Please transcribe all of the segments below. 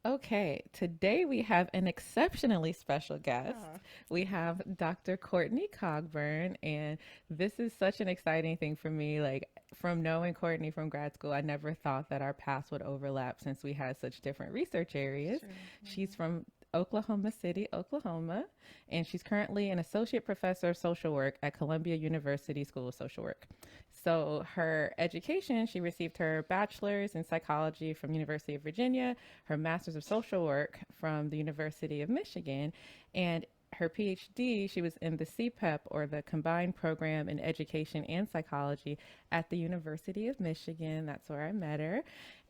Okay, today we have an exceptionally special guest. Ah, We have Dr. Courtney Cogburn, and this is such an exciting thing for me. Like, from knowing Courtney from grad school, I never thought that our paths would overlap since we had such different research areas. sure. She's from Oklahoma City, Oklahoma, and she's currently an associate professor of social work at Columbia University School of Social Work. So her education, she received her bachelor's in psychology from University of Virginia, her master's of social work from the University of Michigan, and her PhD, she was in the CPEP, or the Combined Program in Education and Psychology, at the University of Michigan. That's where I met her.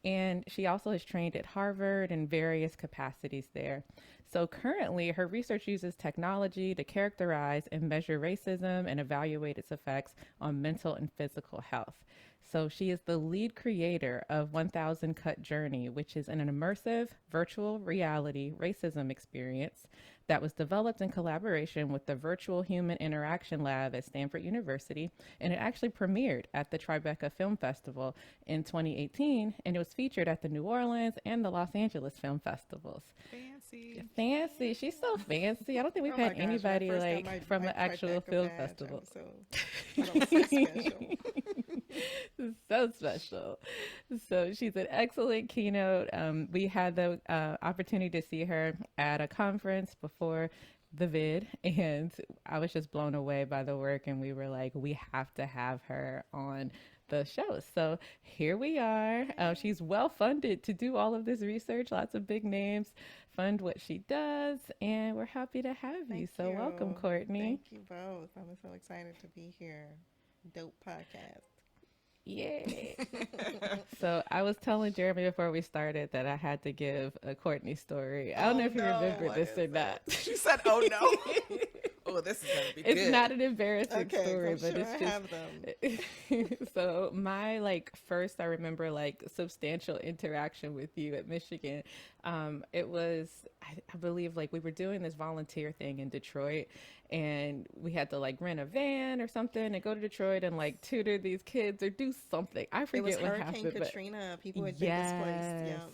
And she also has trained at Harvard in various capacities there. So currently, her research uses technology to characterize and measure racism and evaluate its effects on mental and physical health. So she is the lead creator of 1000 Cut Journey, which is an immersive virtual reality racism experience that was developed in collaboration with the Virtual Human Interaction Lab at Stanford University. And it actually premiered at the Tribeca Film Festival in 2018, and it was featured at the New Orleans and the Los Angeles Film Festivals. Fancy. Fancy. She's so fancy. I don't think we've Oh my had gosh, when I anybody first got like from my the actual Tribeca film badge, festival. I was so special. So special. So she's an excellent keynote. We had the opportunity to see her at a conference before the vid, and I was just blown away by the work. And we were like, we have to have her on the show. So here we are. Yay. She's well funded to do all of this research. Lots of big names fund what she does, and we're happy to have you. Thank So welcome, you. Courtney. Thank you both. I'm so excited to be here. Dope podcast. Yay. So I was telling Jeremy before we started that I had to give a Courtney story. I don't know Oh if you no, remember what this is or it? not. She said, "Oh no." Oh, this is gonna be It's good. not an embarrassing Okay, 'cause story, I'm but sure it's I have them. just so my like first I remember like substantial interaction with you at Michigan. It was I believe like we were doing this volunteer thing in Detroit, and we had to like rent a van or something and go to Detroit and like tutor these kids or do something. I It was forget what Hurricane happened, but Katrina. People had been displaced. yes. Yeah.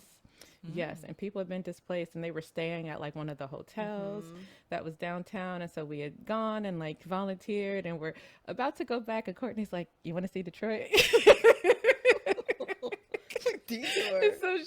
Yes, Mm. and people had been displaced and they were staying at like one of the hotels Mm-hmm. that was downtown. And so we had gone and like volunteered and we're about to go back. And Courtney's like, "You want to see Detroit?" And Detour. so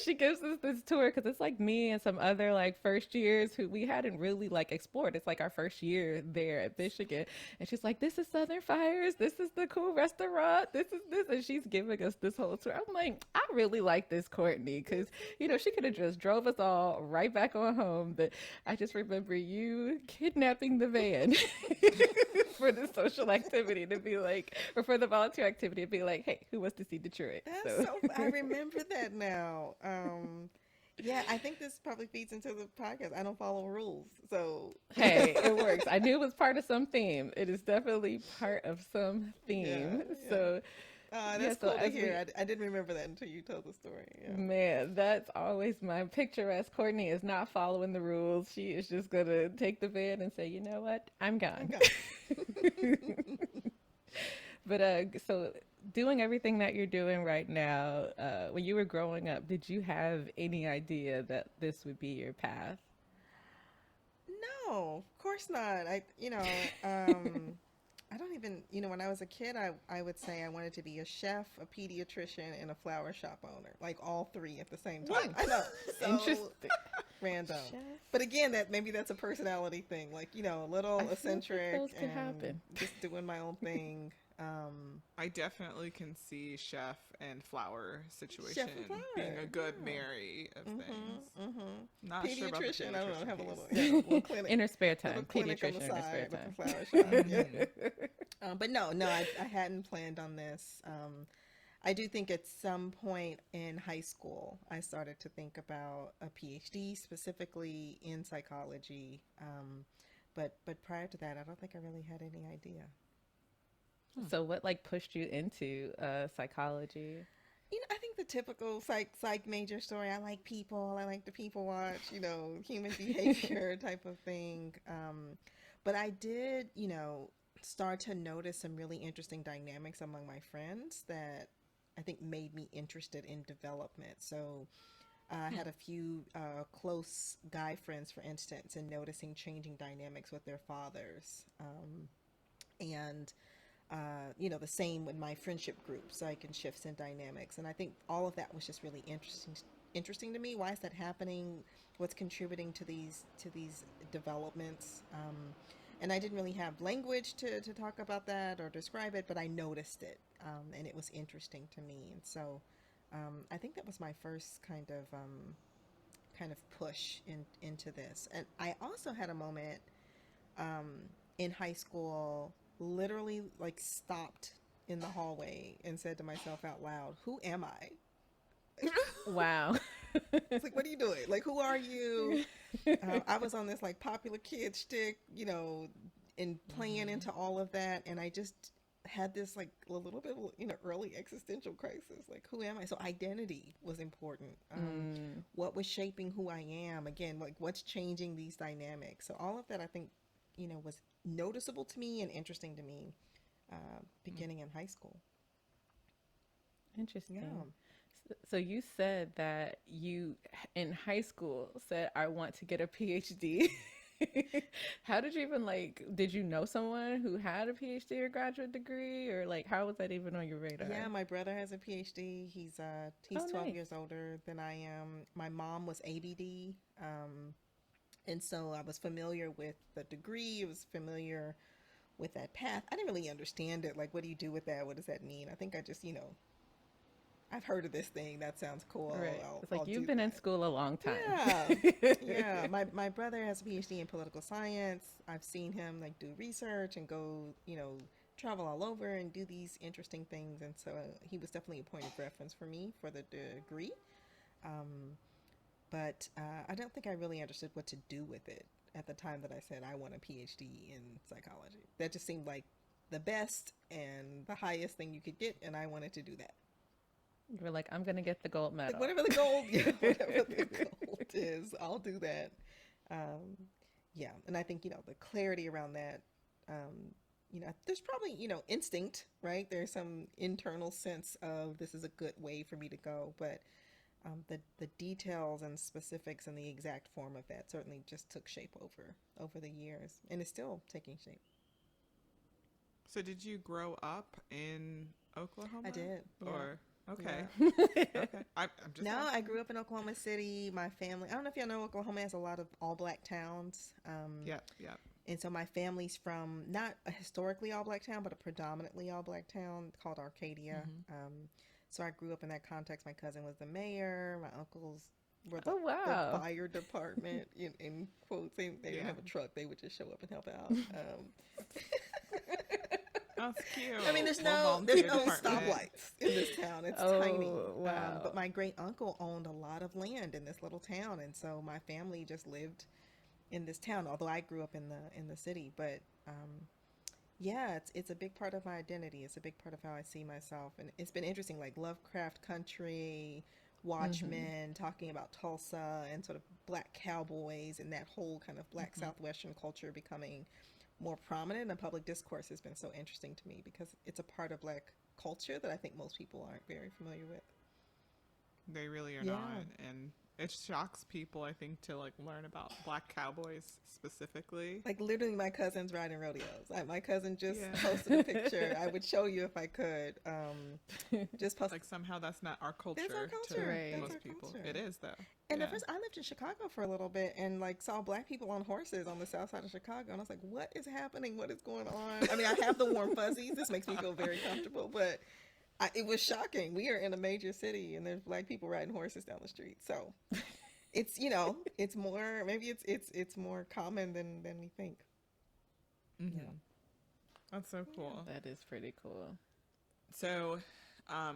she gives us this tour because it's like me and some other like first years who we hadn't really like explored. It's like our first year there at Michigan, and she's like, "This is Southern Fires. This is the cool restaurant. This is this," and she's giving us this whole tour. I'm like, I really like this Courtney because she could have just drove us all right back on home, but I just remember you kidnapping the van for the social activity to be like, or for the volunteer activity to be like, "Hey, who wants to see Detroit?" That's So. so. I remember that now. Yeah, I think this probably feeds into the podcast. I don't follow rules, so Hey, it works. I knew it was part of some theme. It is definitely part of some yeah, theme. yeah. So, yeah, That's so cool to as we, hear. I didn't remember that until you told the story. Yeah. man, that's always my picturesque. Courtney is not following the rules. She is just going to take the van and say, "You know what? I'm gone." Okay. But so doing everything that you're doing right now, when you were growing up, did you have any idea that this would be your path? No, of course not. I don't even, when I was a kid, I would say I wanted to be a chef, a pediatrician, and a flower shop owner, like all three at the same time. Hmm. I know, so Interesting. random. Chef. But again, that maybe that's a personality thing, like a little I feel like eccentric those could and happen. just doing my own thing. I definitely can see chef and flower Chef situation and being a flower, good marry of things. yeah. Mm-hmm. Not sure about the Pediatrician, I don't know, pediatrician have a piece. little, yeah, little clinic, In her spare little time, clinic on the pediatrician in her spare side with the time. flower shop. Yeah. Mhm. But no, I hadn't planned on this. I do think at some point in high school, I started to think about a PhD specifically in psychology. But prior to that, I don't think I really had any idea. Hmm. So what like pushed you into psychology? I think the typical psych major story. I like people. I like to people watch. Human behavior type of thing. But I did, start to notice some really interesting dynamics among my friends that I think made me interested in development. So I had a few close guy friends, for instance, and noticing changing dynamics with their fathers. And the same with my friendship groups, like in shifts in dynamics. And I think all of that was just really interesting to me. Why is that happening? What's contributing to these developments? And I didn't really have language to talk about that or describe it, but I noticed it, and it was interesting to me. And so I think that was my first kind of push into this. And I also had a moment in high school, literally like stopped in the hallway and said to myself out loud, "Who am I?" Wow. It's like, what are you doing? Like, who are you? I was on this like popular kid shtick, and playing into all of that, and I just had this like a little bit of early existential crisis. Like, who am I? So identity was important. What was shaping who I am? Again, like what's changing these dynamics? So all of that, I think, was noticeable to me and interesting to me, beginning in high school. Interesting. Yeah. So you said that you in high school said, I want to get a PhD. How did you even did you know someone who had a PhD or graduate degree, or how was that even on your radar? Yeah, my brother has a PhD. He's 12 nice. years older than I am. My mom was ABD. And so I was familiar with the degree. I was familiar with that path. I didn't really understand it. Like, what do you do with that? What does that mean? I think I just, I've heard of this thing. That sounds cool. Right. It's I'll you've do been in that. school a long time. Yeah. Yeah. My brother has a PhD in political science. I've seen him do research and go, travel all over and do these interesting things. And so he was definitely a point of reference for me for the degree. But I don't think I really understood what to do with it at the time that I said I want a PhD in psychology. That just seemed like the best and the highest thing you could get, and I wanted to do that. You were like, I'm going to get the gold medal. Whatever the gold, whatever the gold is, I'll do that. Yeah, and I think the clarity around that. There's probably instinct, right? There's some internal sense of this is a good way for me to go, but the details and specifics and the exact form of that certainly just took shape over the years, and is still taking shape. So did you grow up in Oklahoma? I did. Yeah. Or okay. Yeah. Okay. I'm just No, asking. I grew up in Oklahoma City. My family, I don't know if y'all know, Oklahoma has a lot of all black towns. Yeah. And so my family's from not a historically all black town, but a predominantly all black town called Arcadia. So I grew up in that context. My cousin was the mayor. My uncles were the, wow. the fire department. In quotes, they didn't have a truck. They would just show up and help out. That's cute. I mean, there's no stoplights in this town. It's tiny. Wow. But my great uncle owned a lot of land in this little town, and so my family just lived in this town. Although I grew up in the city, but yeah, it's a big part of my identity. It's a big part of how I see myself, and it's been interesting. Like Lovecraft Country, Watchmen, talking about Tulsa and sort of black cowboys and that whole kind of black Southwestern culture becoming more prominent in public discourse has been so interesting to me because it's a part of black culture that I think most people aren't very familiar with. They really are not, and it shocks people, I think, to learn about black cowboys specifically. Like literally, my cousin's riding rodeos. My cousin just posted a picture. I would show you if I could. Just post. Somehow that's not our culture. That's our culture. To most people. It is though. And at first, I lived in Chicago for a little bit and saw black people on horses on the south side of Chicago, and I was like, "What is happening? What is going on?" I mean, I have the warm fuzzies. This makes me feel very comfortable, but it was shocking. We are in a major city, and there's black people riding horses down the street. So it's it's more it's more common than we think. Yeah, that's so cool. That is pretty cool. So, I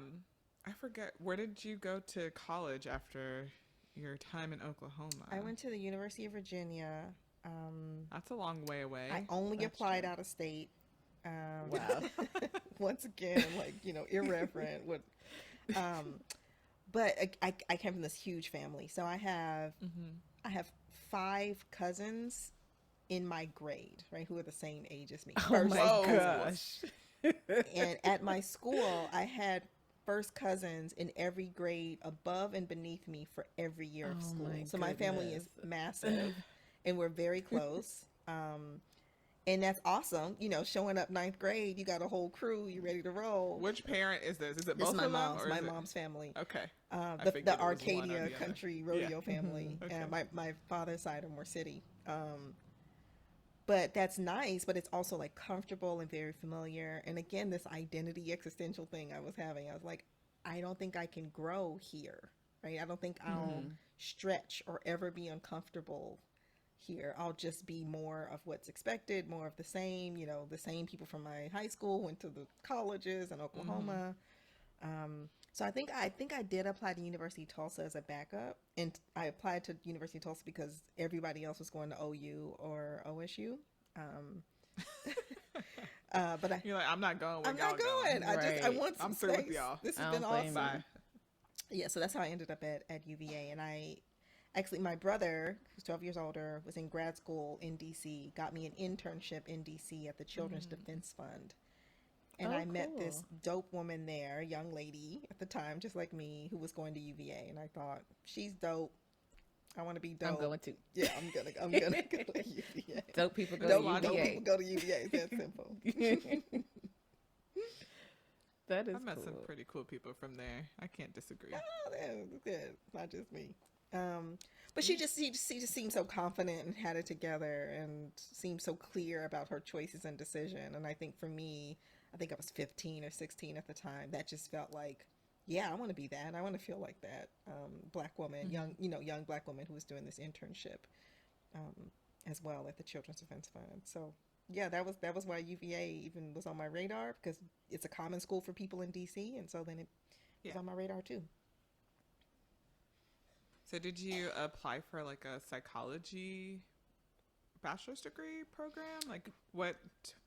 forget, where did you go to college after your time in Oklahoma? I went to the University of Virginia. That's a long way away. I only applied out of state. Wow. Once again, irreverent. But I came from this huge family, so I have 5 cousins in my grade, right, who are the same age as me. Oh my gosh. And at my school, I had first cousins in every grade above and beneath me for every year of Oh school. my So my family is goodness. massive and we're very close. And that's awesome. You know, showing up ninth grade, you got a whole crew, you ready to roll. Which parent is this? Is it This is both my of them, mom's, or my is it? mom's family. Okay, I The figured it was one or Arcadia the other. country Yeah. rodeo family. Okay. My father's side are more city. But that's nice, but it's also like comfortable and very familiar. And again, this identity existential thing I was having, I was like, I don't think I can grow here, right? I don't think I'll stretch or ever be uncomfortable here. I'll just be more of what's expected, more of the same, you know, the same people from my high school went to the colleges in Oklahoma. So I think I did apply to University of Tulsa as a backup, and I applied to University of Tulsa because everybody else was going to OU or OSU. But You're like, I'm not going. I'm not going. I Right. want some I'm through with space. y'all. This I has don't been blame awesome. you. Yeah, so that's how I ended up at UVA. And I actually, my brother, who's 12 years older, was in grad school in DC, got me an internship in DC at the Children's Defense Fund. And Oh, I met this cool. dope woman there, young lady at the time, just like me, who was going to UVA. And I thought, she's dope. I want to be dope. I'm going to. Yeah, I'm gonna go to UVA. Dope people go Dope, to dope UVA. people go to UVA. It's that simple. That is I met some cool. pretty cool people from there. I can't disagree. Oh, that's good. Not just me. But she just seemed so confident and had it together and seemed so clear about her choices and decision. And I think for me, I think I was 15 or 16 at the time. That just felt like, yeah, I want to be that. I want to feel like that. Black woman, young black woman who was doing this internship as well at the Children's Defense Fund. So yeah, that was why UVA even was on my radar, because it's a common school for people in DC, and so then it was Yeah. on my radar too. So did you apply for like a psychology bachelor's degree program? Like what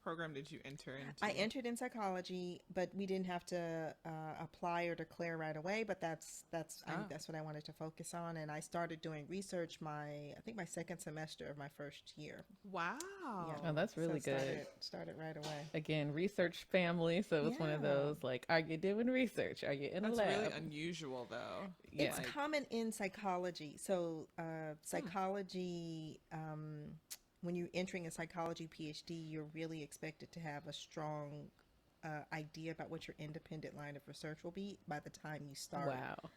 program did you enter into? I entered in psychology, but we didn't have to apply or declare right away. But that's what I wanted to focus on, and I started doing research I think my second semester of my first year. Wow. Oh, that's really So good. started right away. Again, research family. So it's one of Yeah. those like, are you doing research? Are you in a That's lab? really unusual though. Yeah. It's common in psychology. So psychology, when you're entering a psychology PhD, you're really expected to have a strong idea about what your independent line of research will be by the time you start Wow.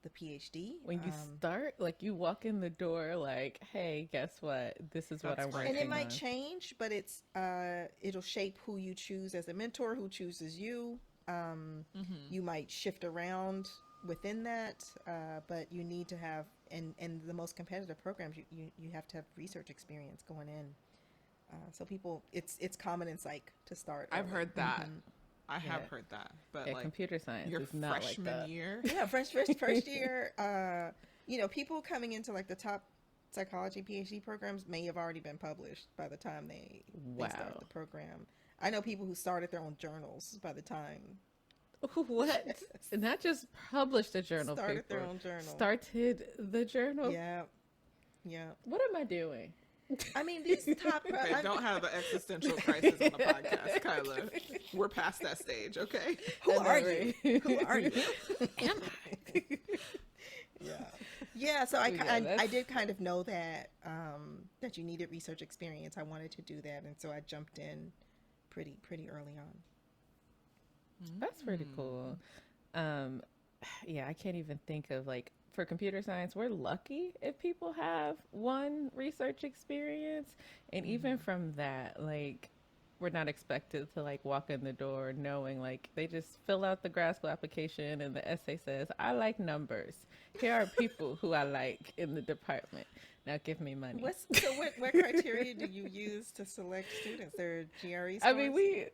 the PhD. When you start, like you walk in the door, like, hey, guess what? This is what That's I'm great. working And it might on. change, but it'll shape who you choose as a mentor, who chooses you. You might shift around within that, but you need to have, and the most competitive programs, you have to have research experience going in. So people, it's common in psych to start I've early. heard that. I have Yeah. heard that. But Yeah, like computer science your is not like freshman that. year. Yeah, first year, people coming into like the top psychology PhD programs may have already been published by the time they start Wow. the program. I know people who started their own journals by the time What? Not just published a journal started paper. their own journal. Started the journal. Yeah, yeah. What am I doing? I mean, these top. Hey, don't have an existential crisis on the podcast, Kyla. We're past that stage, okay? Who I know, are you? right? Who are you? Am I? Yeah, yeah. So Yeah, I that's- did kind of know that that you needed research experience. I wanted to do that, and so I jumped in pretty early on. That's pretty cool. Yeah, I can't even think of like for computer science, we're lucky if people have one research experience. And even from that, like we're not expected to like walk in the door knowing like they just fill out the grad school application and the essay says, I like numbers. Here are people who I like in the department. Now give me money. What criteria do you use to select students? Their GRE scores?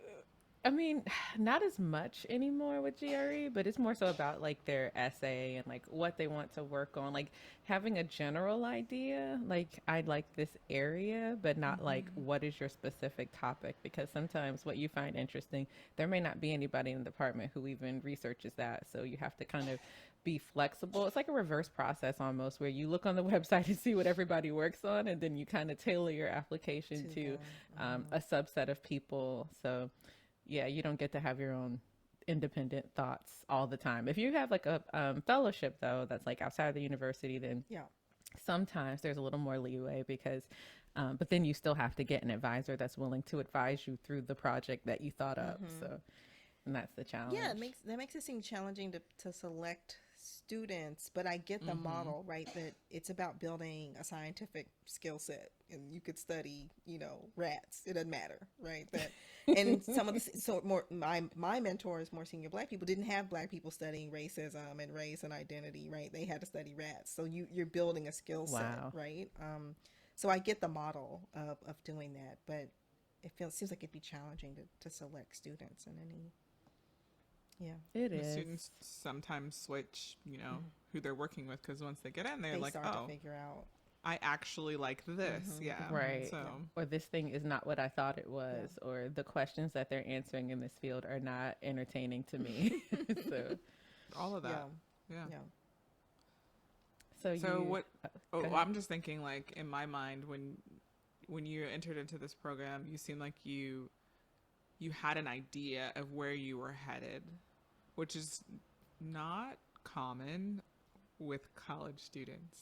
I mean, not as much anymore with GRE, but it's more so about like their essay and like what they want to work on, like having a general idea, like I like this area, but not like what is your specific topic, because sometimes what you find interesting, there may not be anybody in the department who even researches that. So you have to kind of be flexible. It's like a reverse process almost, where you look on the website and see what everybody works on, and then you kind of tailor your application to them. a subset of people. So yeah, you don't get to have your own independent thoughts all the time. If you have like a fellowship though, that's like outside of the university, then Yeah. sometimes there's a little more leeway because, but then you still have to get an advisor that's willing to advise you through the project that you thought up. So, and that's the challenge. Yeah, that makes it seem challenging to select students, but I get the model, right? That it's about building a scientific skill set, and you could study, rats. It doesn't matter, right? That, and some of the so more my mentors, more senior Black people, didn't have Black people studying racism and race and identity, right? They had to study rats. So you're building a skill set, Wow. right? So I get the model of doing that, but seems like it'd be challenging to select students in any. Yeah, It The is. students sometimes switch, who they're working with, because once they get in, they're they like, start oh, to figure out. I actually like this. Yeah. Right. So Or this thing is not what I thought it was, or the questions that they're answering in this field are not entertaining to me. So, all of that. Yeah. Yeah. so So you, what? go Oh, ahead. I'm just thinking, like, in my mind, when you entered into this program, you seemed like you had an idea of where you were headed, which is not common with college students.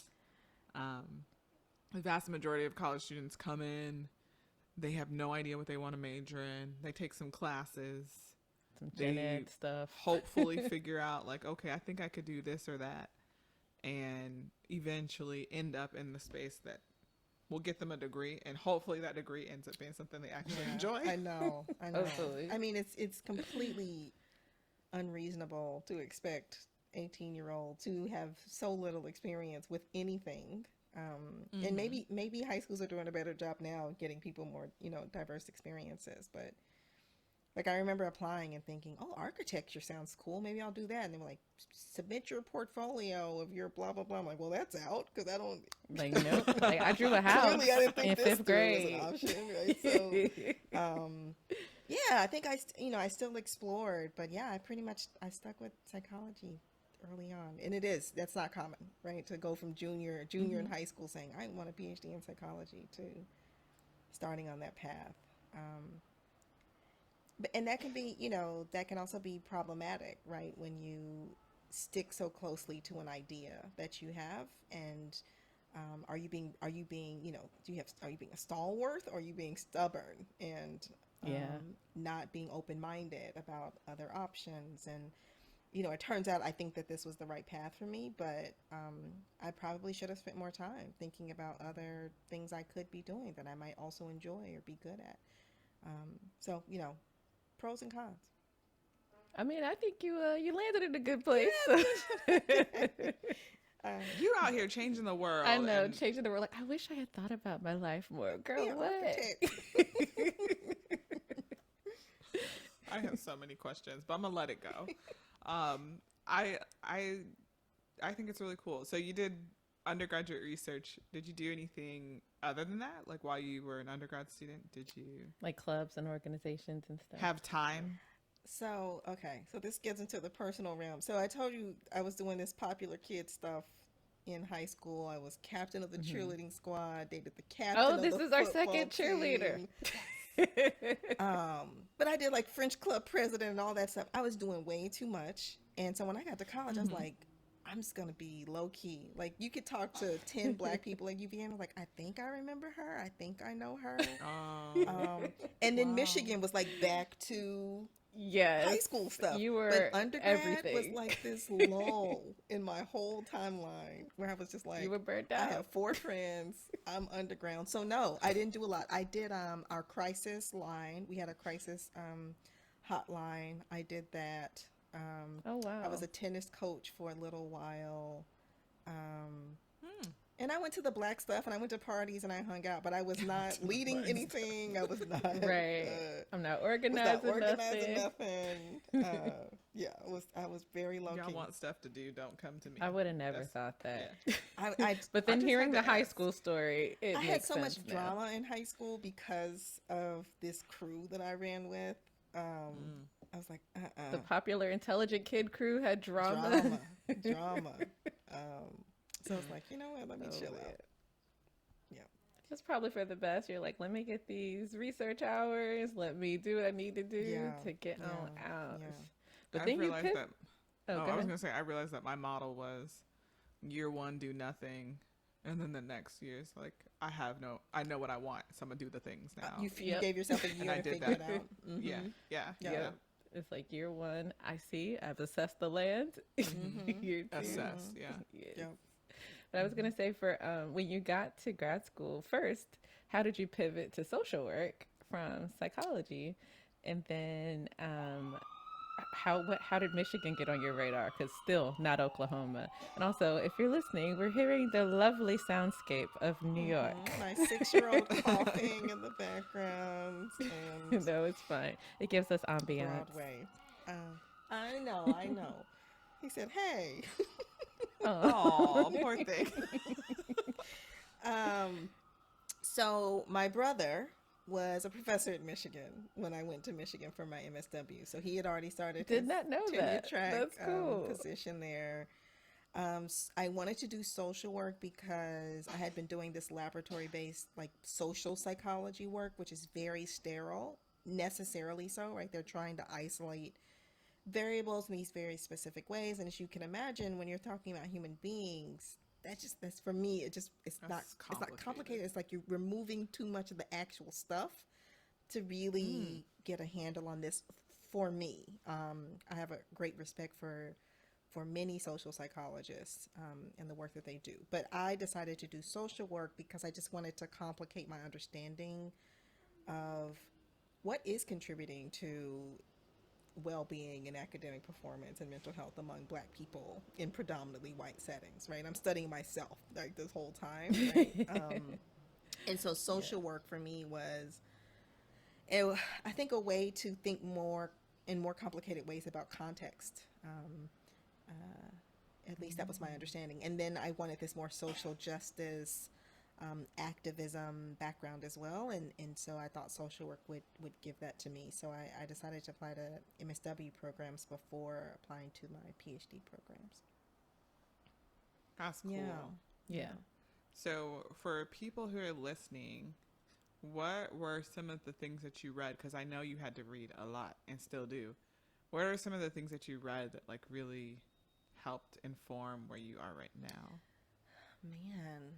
The vast majority of college students come in, they have no idea what they want to major in. They take some classes, Some gen they ed stuff. hopefully figure out, like, okay, I think I could do this or that, and eventually end up in the space that will get them a degree, and hopefully that degree ends up being something they actually enjoy. I know. Hopefully. I mean, it's completely unreasonable to expect 18-year-old to have so little experience with anything. And maybe high schools are doing a better job now of getting people more, diverse experiences. But like I remember applying and thinking, oh, architecture sounds cool. Maybe I'll do that. And they were like, submit your portfolio of your blah, blah, blah. I'm like, well, that's out because I don't. Like, nope. Like, I drew a house Clearly, I didn't think in this fifth was an grade. option, right? So, yeah, I think I still explored, but yeah, I stuck with psychology early on, and that's not common, right? To go from junior in high school saying I want a PhD in psychology to starting on that path. And that can be, that can also be problematic, right? When you stick so closely to an idea that you have, and are you being, are you being a stalwart, or are you being stubborn and not being open-minded about other options? And it turns out I think that this was the right path for me, but I probably should have spent more time thinking about other things I could be doing that I might also enjoy or be good at. So, pros and cons. I mean, I think you landed in a good place. You out here changing the world. I know, and changing the world. Like, I wish I had thought about my life more. Girl, Be an what? architect. I have so many questions, but I'm gonna let it go. I think it's really cool. So you did undergraduate research. Did you do anything other than that? Like, while you were an undergrad student, did you Like clubs and organizations and stuff. have time? So, okay. So this gets into the personal realm. So I told you I was doing this popular kid stuff in high school. I was captain of the cheerleading squad, dated the captain Oh, of this the is our football second cheerleader. team. But I did like French club president and all that stuff. I was doing way too much. And so when I got to college, I was like, I'm just going to be low key. Like, you could talk to 10 Black people at UVM. I was like, I think I remember her. I think I know her. And then Wow. Michigan was like back to Yes. high school stuff. You were but undergrad everything. was like this lull in my whole timeline where I was just like, You were burnt I out. have 4 friends. I'm underground. So no, I didn't do a lot. I did our crisis line. We had a crisis hotline. I did that. Oh, wow. I was a tennis coach for a little while. And I went to the Black stuff, and I went to parties, and I hung out, but I was not leading anything. I was not Right. I'm not was organizing, not organizing nothing. nothing. Yeah, I was very low Y'all key. want stuff to do, don't come to me. I would have never That's- thought that. I But then just hearing had the to high ask. school story, it I makes had so much sense now. drama in high school because of this crew that I ran with. I was like, The popular intelligent kid crew had drama. drama. So I was like, you know what? Let me Oh, chill man. out. Yeah. It's probably for the best. You're like, let me get these research hours. Let me do what I need to do Yeah, to get yeah, on out. yeah. But I've then you realized pivot. that. Oh, Oh, go I was ahead. gonna say I realized that my model was year one do nothing, and then the next year is like I know what I want, so I'm gonna do the things now. You Yep. gave yourself a And year I to did figure that. it out. Yeah, Mm-hmm. yeah, Yeah. yeah. Yep. It's like year one, I see, I've assessed the land. Mm-hmm. Year two, Assess. Mm-hmm. Yeah. yes. Yep. But I was Hmm. gonna say for when you got to grad school first, how did you pivot to social work from psychology, and then how did Michigan get on your radar? Because still not Oklahoma. And also, if you're listening, we're hearing the lovely soundscape of New York. My 6-year-old coughing in the background and No, it's fine. It gives us ambiance. Broadway. I know, I know. He said, "Hey." Oh. Oh, poor thing. um, so my brother was a professor at Michigan when I went to Michigan for my MSW. So he had already started Did his not know tenure that. track That's cool. position there. I wanted to do social work because I had been doing this laboratory based, like social psychology work, which is very sterile, necessarily so, right? They're trying to isolate variables in these very specific ways. And as you can imagine, when you're talking about human beings, that's for me, That's it's not complicated. complicated. It's like you're removing too much of the actual stuff to Mm. really get a handle on this for me. I have a great respect for many social psychologists and the work that they do. But I decided to do social work because I just wanted to complicate my understanding of what is contributing to well-being and academic performance and mental health among Black people in predominantly white settings, right? I'm studying myself like this whole time, right? And so Yeah. social work for me was, I think, a way to think more in more complicated ways about context. At least that was my understanding. And then I wanted this more social justice, activism background as well. And so I thought social work would give that to me. So I decided to apply to MSW programs before applying to my PhD programs. That's Yeah. cool. Yeah. Yeah. So, for people who are listening, what were some of the things that you read? Because I know you had to read a lot and still do. What are some of the things that you read that like really helped inform where you are right now? Man.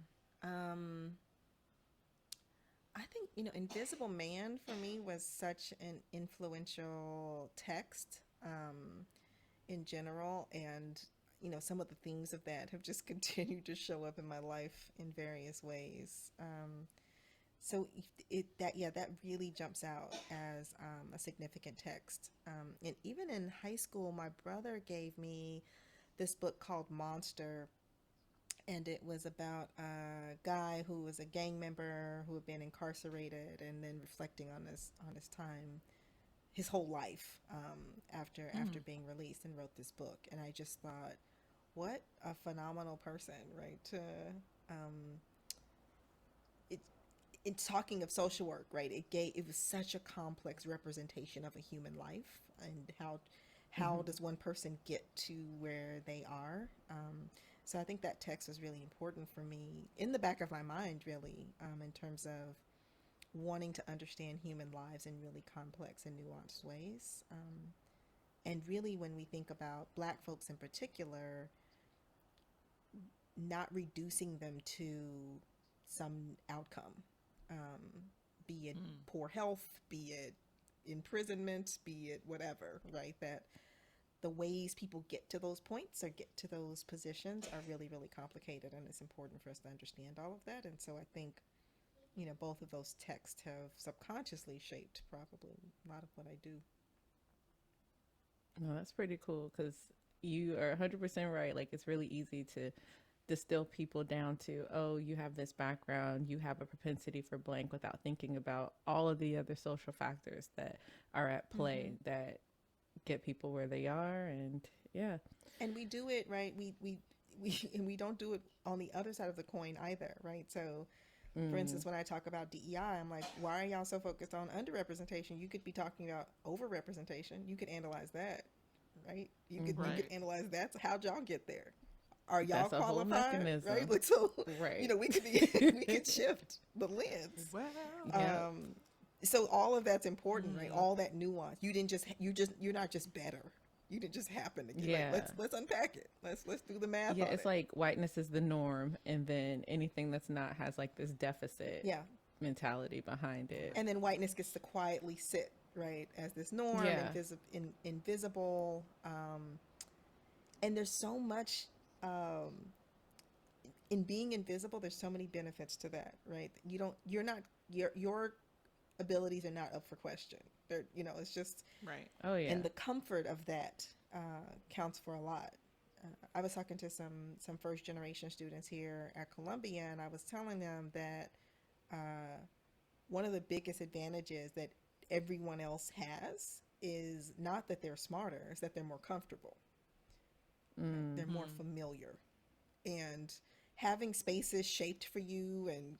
I think, Invisible Man for me was such an influential text in general. And, some of the themes of that have just continued to show up in my life in various ways. So that really jumps out as a significant text. And even in high school, my brother gave me this book called Monster, and it was about a guy who was a gang member who had been incarcerated, and then reflecting on his time, his whole life after being released, and wrote this book. And I just thought, what a phenomenal person, right? To um, it in talking of social work, right? It was such a complex representation of a human life, and how Mm-hmm. does one person get to where they are. So I think that text was really important for me in the back of my mind, really, in terms of wanting to understand human lives in really complex and nuanced ways. And really, when we think about Black folks in particular, not reducing them to some outcome, be it Mm. poor health, be it imprisonment, be it whatever, right? That the ways people get to those points or get to those positions are really, really complicated, and it's important for us to understand all of that. And so I think, both of those texts have subconsciously shaped probably a lot of what I do. No, that's pretty cool because you are 100% right. Like, it's really easy to distill people down to, oh, you have this background, you have a propensity for blank without thinking about all of the other social factors that are at play Mm-hmm. that get people where they are. And yeah. And we do it, right? And we don't do it on the other side of the coin either, right? So, for Mm, instance, when I talk about DEI, I'm like, why are y'all so focused on underrepresentation? You could be talking about overrepresentation. You could analyze that, right? You mm-hmm. could Right. analyze that. So how'd y'all get there? Are y'all That's a whole qualified, right? mechanism. Like, so, Right. we could be we could shift the lens. Well, Yep. Um, so all of that's important, right? mm. All that nuance. You didn't just you're not just better. You didn't just happen to get. Yeah. Like, let's unpack it. Let's do the math. Yeah, on it's it. like whiteness is the norm, and then anything that's not has like this deficit Yeah, mentality behind it. and then whiteness gets to quietly sit right as this norm, Yeah. invisible. And there's so much in being invisible. There's so many benefits to that, right? Your abilities are not up for question. They're, it's just, Right. Oh yeah. and the comfort of that counts for a lot. I was talking to some first generation students here at Columbia, and I was telling them that one of the biggest advantages that everyone else has is not that they're smarter, it's that they're more comfortable. Right? They're more familiar, and having spaces shaped for you, and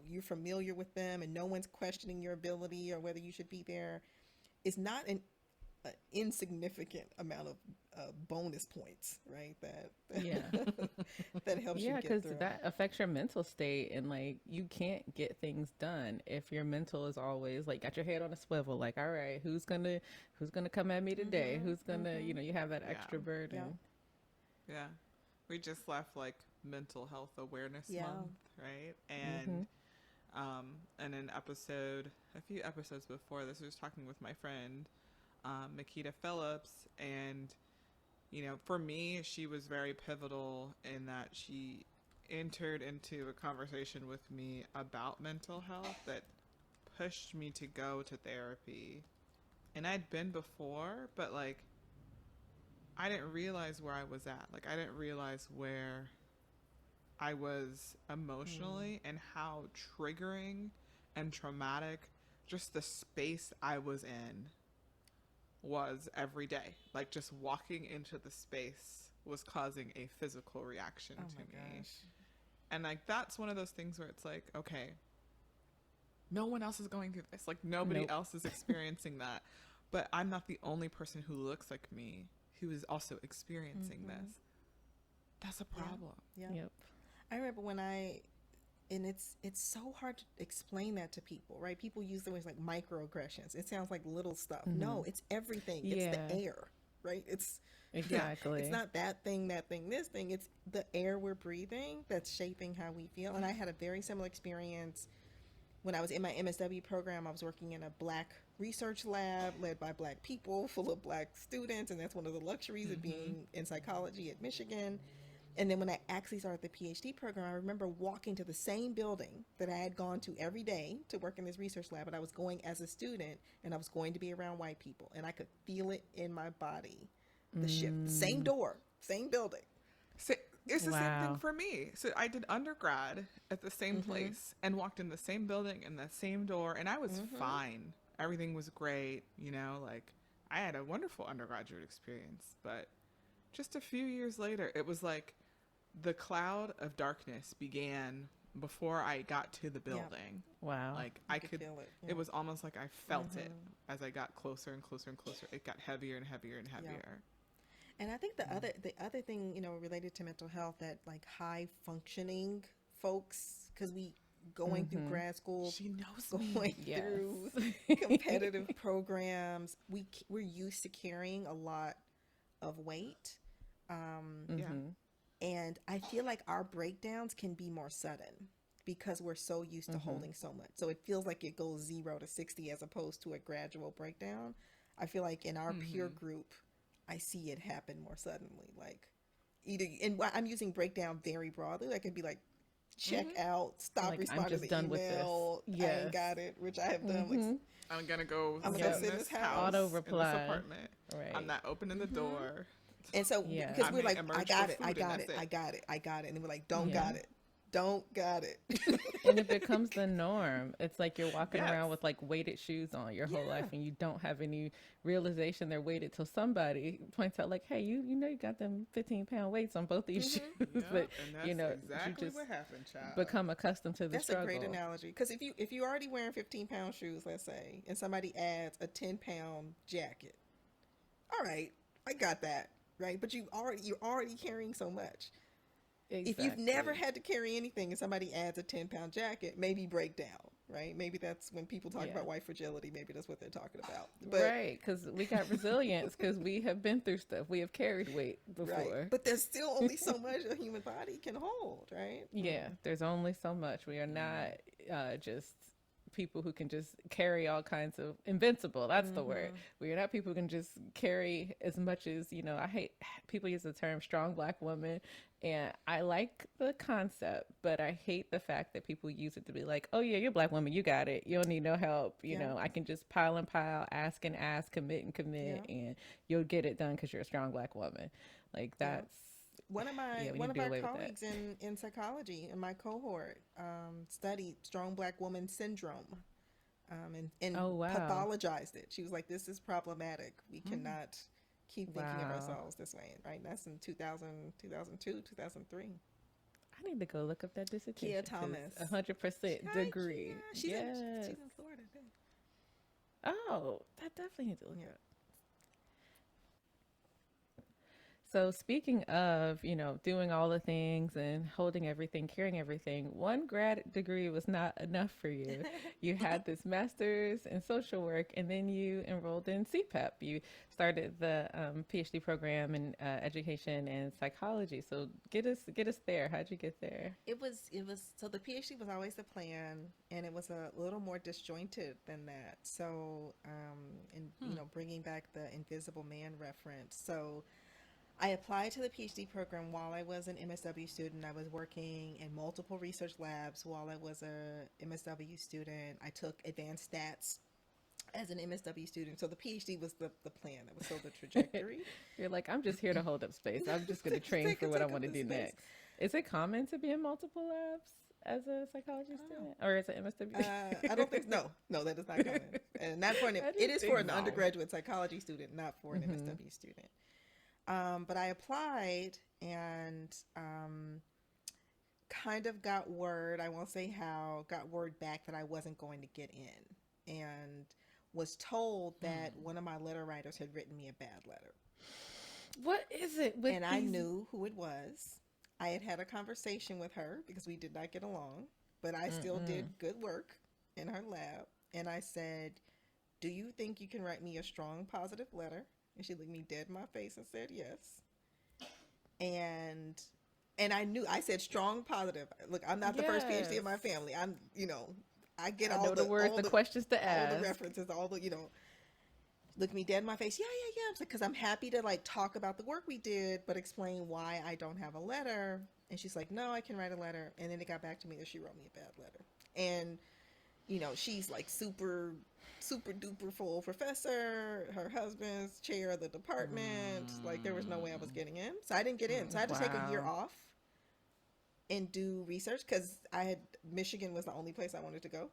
you're familiar with them, and no one's questioning your ability or whether you should be there, is not an insignificant amount of bonus points, right? Yeah. That helps you Yeah, get because through. that affects your mental state, and like you can't get things done if your mental is always like got your head on a swivel. Like, all right, who's gonna come at me today? Who's gonna, you have that Yeah. extra burden. Yeah. Yeah. We just left like Mental Health Awareness Yeah. Month, right? And in an episode, a few episodes before this, I was talking with my friend, Makita Phillips, and for me, she was very pivotal in that she entered into a conversation with me about mental health that pushed me to go to therapy. And I'd been before, but like I didn't realize where I was at. Like I didn't realize where I was emotionally and how triggering and traumatic just the space I was in was every day. Like just walking into the space was causing a physical reaction Oh to my me. gosh. And like that's one of those things where it's like, okay, no one else is going through this. Like nobody Nope. else is experiencing that. But I'm not the only person who looks like me who is also experiencing this. That's a problem. Yeah. Yep. I remember and it's so hard to explain that to people, right? People use the words like microaggressions. It sounds like little stuff. No, it's everything. It's Yeah. the air, right? It's Exactly. It's not that thing, this thing. It's the air we're breathing that's shaping how we feel. And I had a very similar experience when I was in my MSW program. I was working in a Black research lab led by Black people, full of Black students, and that's one of the luxuries of being in psychology at Michigan. And then when I actually started the PhD program, I remember walking to the same building that I had gone to every day to work in this research lab, but I was going as a student, and I was going to be around white people, and I could feel it in my body, the shift. The same door, same building. So it's the same Wow. thing for me. So I did undergrad at the same place and walked in the same building and the same door, and I was fine. Everything was great, like I had a wonderful undergraduate experience. But just a few years later, it was like the cloud of darkness began before I got to the building. Wow. Like I could could feel it, it was almost like I felt it as I got closer and closer and closer. It got heavier and heavier and heavier. And I think the other thing, related to mental health, that like high functioning folks, because we going through grad school, She knows going me. Yes. through competitive programs, we're used to carrying a lot of weight. Yeah. And I feel like our breakdowns can be more sudden because we're so used to holding so much. So it feels like it goes 0 to 60 as opposed to a gradual breakdown. I feel like in our peer group, I see it happen more suddenly. Like either, and I'm using breakdown very broadly. Like it'd be like, check out, stop Like, I'm responding just to the done with this. email. I Yes. ain't got it, which I have done. Like, I'm gonna go I'm sit gonna in sit in this this house, house. in this Auto-reply. apartment. Right. I'm not opening the door. and so Yeah. because I we're may like, emerge I got for it, I food and got it, that's I it. got it, I got it, and then we're like, don't Yeah. got it. Don't got it. And it becomes the norm. It's like you're walking Yes. around with like weighted shoes on your whole Yeah. life, and you don't have any realization they're weighted till somebody points out like, hey, you got them 15-pound weights on both these shoes. Yep, But and that's you know, exactly you just what happened, child. become accustomed to the That's struggle. a great analogy. Because if you're already wearing 15-pound shoes, let's say, and somebody adds a 10-pound jacket, all right, I got that, right? But you're already carrying so much. Exactly. If you've never had to carry anything and somebody adds a 10-pound jacket, maybe break down, right? Maybe that's when people talk Yeah. about white fragility, maybe that's what they're talking about. But Right, because we got resilience because we have been through stuff. We have carried weight right, before. but there's still only so much a human body can hold, right? Yeah, there's only so much. We are not just people who can just carry all kinds of invincible. That's the word. We are not people who can just carry as much as, I hate people use the term strong black woman, and I like the concept, but I hate the fact that people use it to be like, oh yeah, you're a black woman, you got it. You don't need no help. Yeah. I can just pile and pile, ask and ask, commit and commit, Yeah. and you'll get it done because you're a strong black woman. Like Yeah. that's One of my yeah, we one need of to do our away with that. colleagues in psychology in my cohort studied strong black woman syndrome, and Oh wow. pathologized it. She was like, "This is problematic. We cannot keep thinking of Wow. ourselves this way." Right? That's in 2000, 2002, 2003. I need to go look up that dissertation. Kia Thomas. 100% Hi, degree. Kia. She's Yes. in Florida too. Oh, that definitely need to look Yeah. up. So speaking of, doing all the things and holding everything, carrying everything, one grad degree was not enough for you. You had this master's in social work, and then you enrolled in CPEP. You started the PhD program in education and psychology. So get us there. How'd you get there? It was so the PhD was always the plan, and it was a little more disjointed than that. So and bringing back the invisible man reference. So I applied to the PhD program while I was an MSW student. I was working in multiple research labs while I was a MSW student. I took advanced stats as an MSW student. So the PhD was the plan. That was so the trajectory. You're like, I'm just here to hold up space. I'm just going to train for what I want to do next. Is it common to be in multiple labs as a psychology student or as an MSW? I don't think no, that is not common, and not for it is for an undergraduate psychology student, not for an MSW student. But I applied and kind of got word, I won't say how, got word back that I wasn't going to get in, and was told that one of my letter writers had written me a bad letter. What is it with And I knew who it was. I had had a conversation with her because we did not get along, but I still did good work in her lab. And I said, "Do you think you can write me a strong, positive letter?" And she looked me dead in my face and said yes. And I said strong, positive. Look, I'm not the first PhD in my family. I'm, I get I all know the words, the questions to ask, all the references, look me dead in my face. Yeah. I'm like, because I'm happy to talk about the work we did, but explain why I don't have a letter. And she's like, no, I can write a letter. And then it got back to me that she wrote me a bad letter. And she's like super duper full professor. Her husband's chair of the department. Like there was no way I was getting in. So I didn't get in. So I had to take a year off and do research because Michigan was the only place I wanted to go.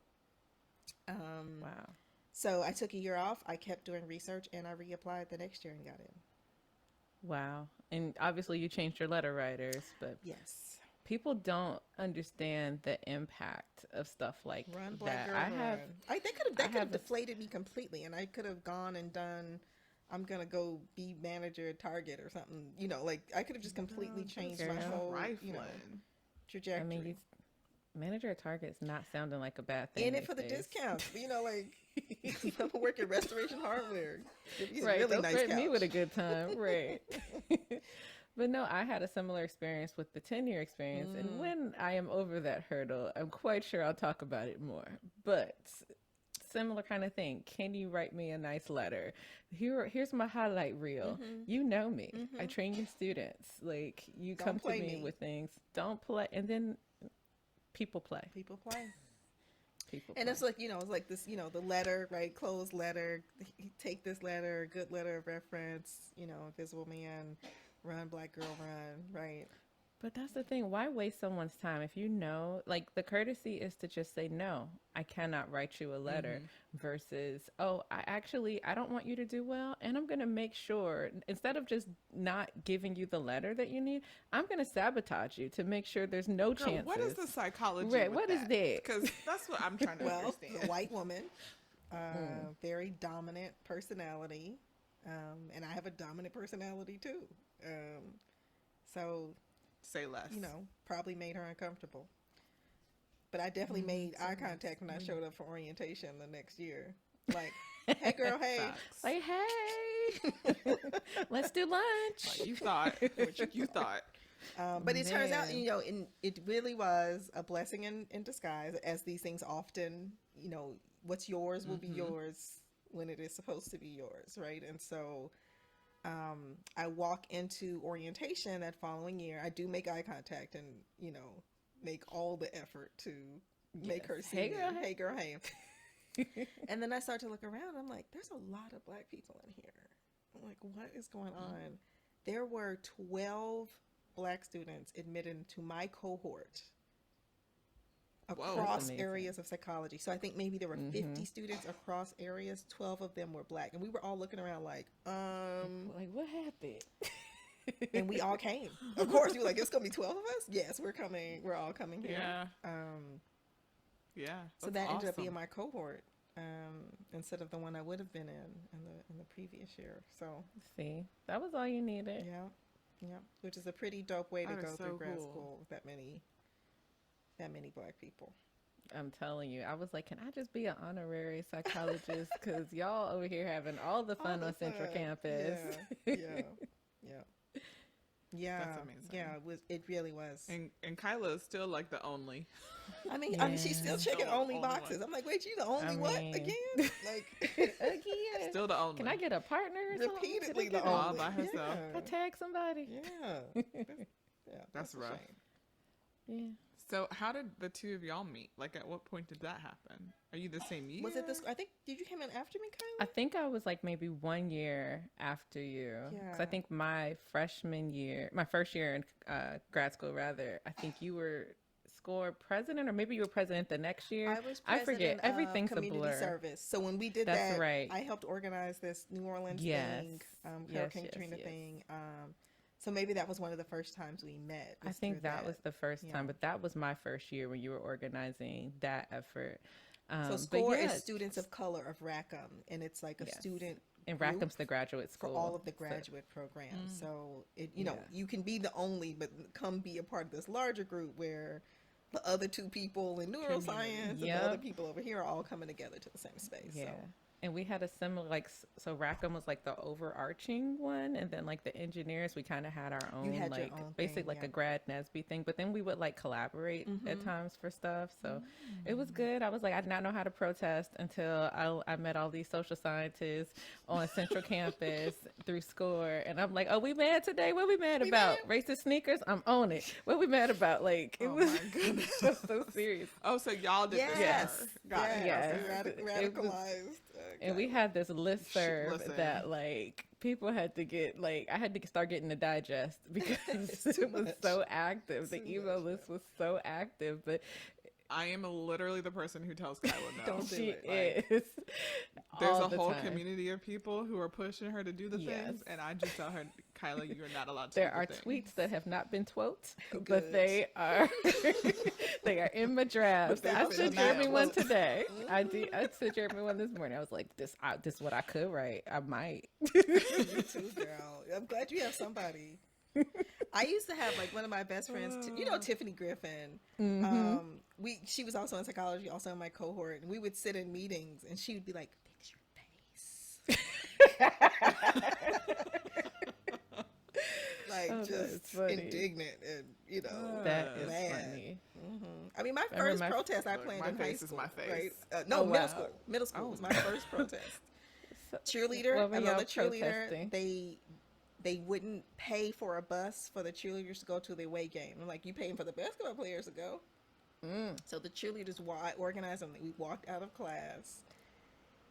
Wow. So I took a year off. I kept doing research and I reapplied the next year and got in. Wow. And obviously you changed your letter writers, but Yes. people don't understand the impact of stuff like Run, black that. girl, run. That could have deflated me completely, and I could have gone and done. I'm gonna go be manager at Target or something. I could have just completely changed my whole trajectory. I mean, manager at Target is not sounding like a bad thing. In it for the discounts, I'm gonna work at Restoration Hardware. Right, really don't nice threaten couch. me with a good time, right? But no, I had a similar experience with the 10-year experience, and when I am over that hurdle, I'm quite sure I'll talk about it more. But similar kind of thing. Can you write me a nice letter? Here's my highlight reel. You know me. I train your students. Like you Don't come to play me me. with things. Don't play, and then people play. People play. People And play. it's like, it's like this, the letter, right? Closed letter. Take this letter, good letter of reference, invisible man, run, black girl, run, right? But that's the thing. Why waste someone's time if you know? Like the courtesy is to just say no. I cannot write you a letter. Versus, oh, I don't want you to do well, and I'm gonna make sure instead of just not giving you the letter that you need, I'm gonna sabotage you to make sure there's no Girl, chances. what is the psychology? Right, with what is that? Because that's what I'm trying to Well, understand. a white woman, very dominant personality, and I have a dominant personality too. So Say less. probably made her uncomfortable. but I definitely made eye contact when I showed up for orientation the next year. Like, hey girl, hey. Facts. Like, hey, let's do lunch. Like, you thought, what you thought. But it turns out, Man. you know, it really was a blessing in disguise, as these things often, you know, what's yours will be yours when it is supposed to be yours, right? And so I walk into orientation that following year. I do make eye contact and, you know, make all the effort to make her see Hey, me. girl, hey. Hey girl, hey. And then I start to look around. I'm like, there's a lot of Black people in here. I'm like, what is going on? There were 12 Black students admitted to my cohort across amazing. areas of psychology. So I think maybe there were 50 students across areas. 12 of them were Black, and we were all looking around like, Like, what happened? and we all came. Of course, you were like, it's gonna be 12 of us. Yes, we're coming. We're all coming here. Yeah. Yeah. So that's that ended up awesome. being my cohort, instead of the one I would have been in the previous year. So See, that was all you needed. yeah, which is a pretty dope way to That go is through so grad cool. school with that many Black people. I'm telling you, I was like, can I just be an honorary psychologist? Because y'all over here having all the fun All on the Central fun. Campus. Yeah. That's amazing. Yeah, it really was. And Kyla is still like the only. I mean, she's still Yeah. checking Still only only boxes. one. I'm like, wait, you the only I what mean- again? Like Again. Still the only. Can I get a partner or something? repeatedly Can I the get a- all only. by herself. Can I tag somebody? Yeah. Yeah. That's a rough. shame. Yeah. So how did the two of y'all meet? Like, at what point did that happen? Are you the same year? Was it this? I think, did you come in after me, I Kyla? think I was like maybe 1 year after you. Because I Yeah. think my first year in grad school, rather, I think you were SCORE president, or maybe you were president the next year. I was I forget. president of Everything's a community blur. service. So when we did That's that, right. I helped organize this New Orleans Yes. thing, Yes, Hurricane yes, Katrina yes. thing. So maybe that was one of the first times we met. I was think through that was the first Yeah. time, but that was my first year when you were organizing that effort. So But SCORE yeah, is Students of Color of Rackham, and it's like a Yes. student and group Rackham's the graduate for school. all of the So- graduate programs. So you know, Yeah. you can be the only, but come be a part of this larger group where the other two people in neuroscience and the Yep. other people over here are all coming together to the same space. Yeah. So. And we had a similar, like, so Rackham was like the overarching one. And then, like, the engineers, we kind of had our own, had your like, own basically thing, like yeah. a grad NSBE thing. But then we would, like, collaborate at times for stuff. So it was good. I was like, I did not know how to protest until I met all these social scientists on Central Campus through SCORE. And I'm like, oh, we mad today? What we mad about? Racist sneakers? I'm on it. What we mad about? Like, it Oh was my goodness. so serious. Oh, so y'all did this Yes. together. Got it. Yes. Okay. It was- Radicalized. And we had this listserv listen. that, like, people had to get, like, I had to start getting the digest because It's too it was much. so active. The Too email much, list was so active, but I am literally the person who tells Kyla no. Don't do she it. is. There's all a the whole time. community of people who are pushing her to do the Yes. things, and I just tell her, Kyla, you're not allowed to There do are the tweets things. that have not been quotes, but Good. they are they are in my drafts. But I they've sent been Jeremy one announced. today. I sent Jeremy one this morning. I was like, this is what I could write. I might. Me too, girl. I'm glad you have somebody. I used to have like one of my best friends, you know, Tiffany Griffin. She was also in psychology, also in my cohort, and we would sit in meetings, and she would be like, "Fix your face," like Oh, that's just funny. indignant, and you know, That is mad. funny. I mean, my Remember first my- protest I Look, planned my in high face is school, my face. right? No, Oh, middle wow. school. Middle school Oh. was my first protest. So- Cheerleader, What were another y'all cheerleader. protesting? They wouldn't pay for a bus for the cheerleaders to go to the away game. I'm like, you paying for the basketball players to go? So the cheerleaders organized them. We walked out of class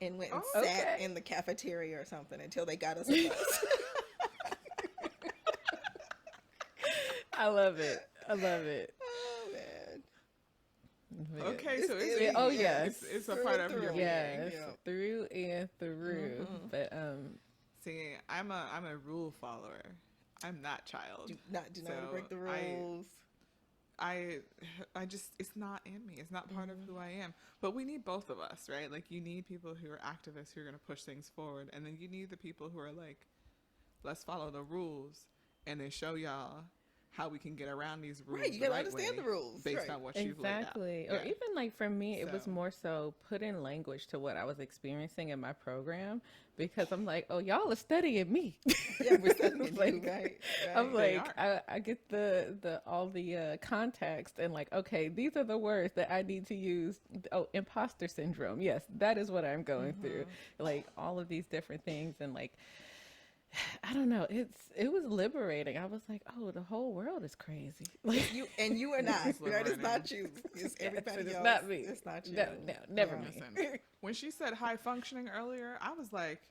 and went and Oh, sat okay. in the cafeteria or something until they got us a bus. I love it. I love it. Oh man. Man. Okay, so It's- it's, oh, yes. it's a Through part and of through. your Yes, Yeah. through and through. But See, I'm a rule follower. I'm that child. Do not So break the I- rules. I just, it's not in me. It's not part of who I am. But we need both of us, right? Like, you need people who are activists who are going to push things forward, and then you need the people who are like, let's follow the rules and then show y'all how we can get around these rules Right, you the gotta right understand way the rules. based Right. on what you've laid out. Exactly. Or Yeah. even like for me, it was So more so put in language to what I was experiencing in my program because I'm like, oh, y'all are studying me. Yeah, we're studying Like, you, right? I'm Right. they like, are. I get the all the context and like, okay, these are the words that I need to use. Oh, imposter syndrome. Yes, that is what I'm going through. Mm-hmm. Like all of these different things and like I don't know. It was liberating. I was like, oh, the whole world is crazy. Like, You are It not. is Right? It's liberating. not you. It's yes, everybody it is else. not me. It's not you. No, no, never Yeah. me. Listen, when she said high functioning earlier, I was like,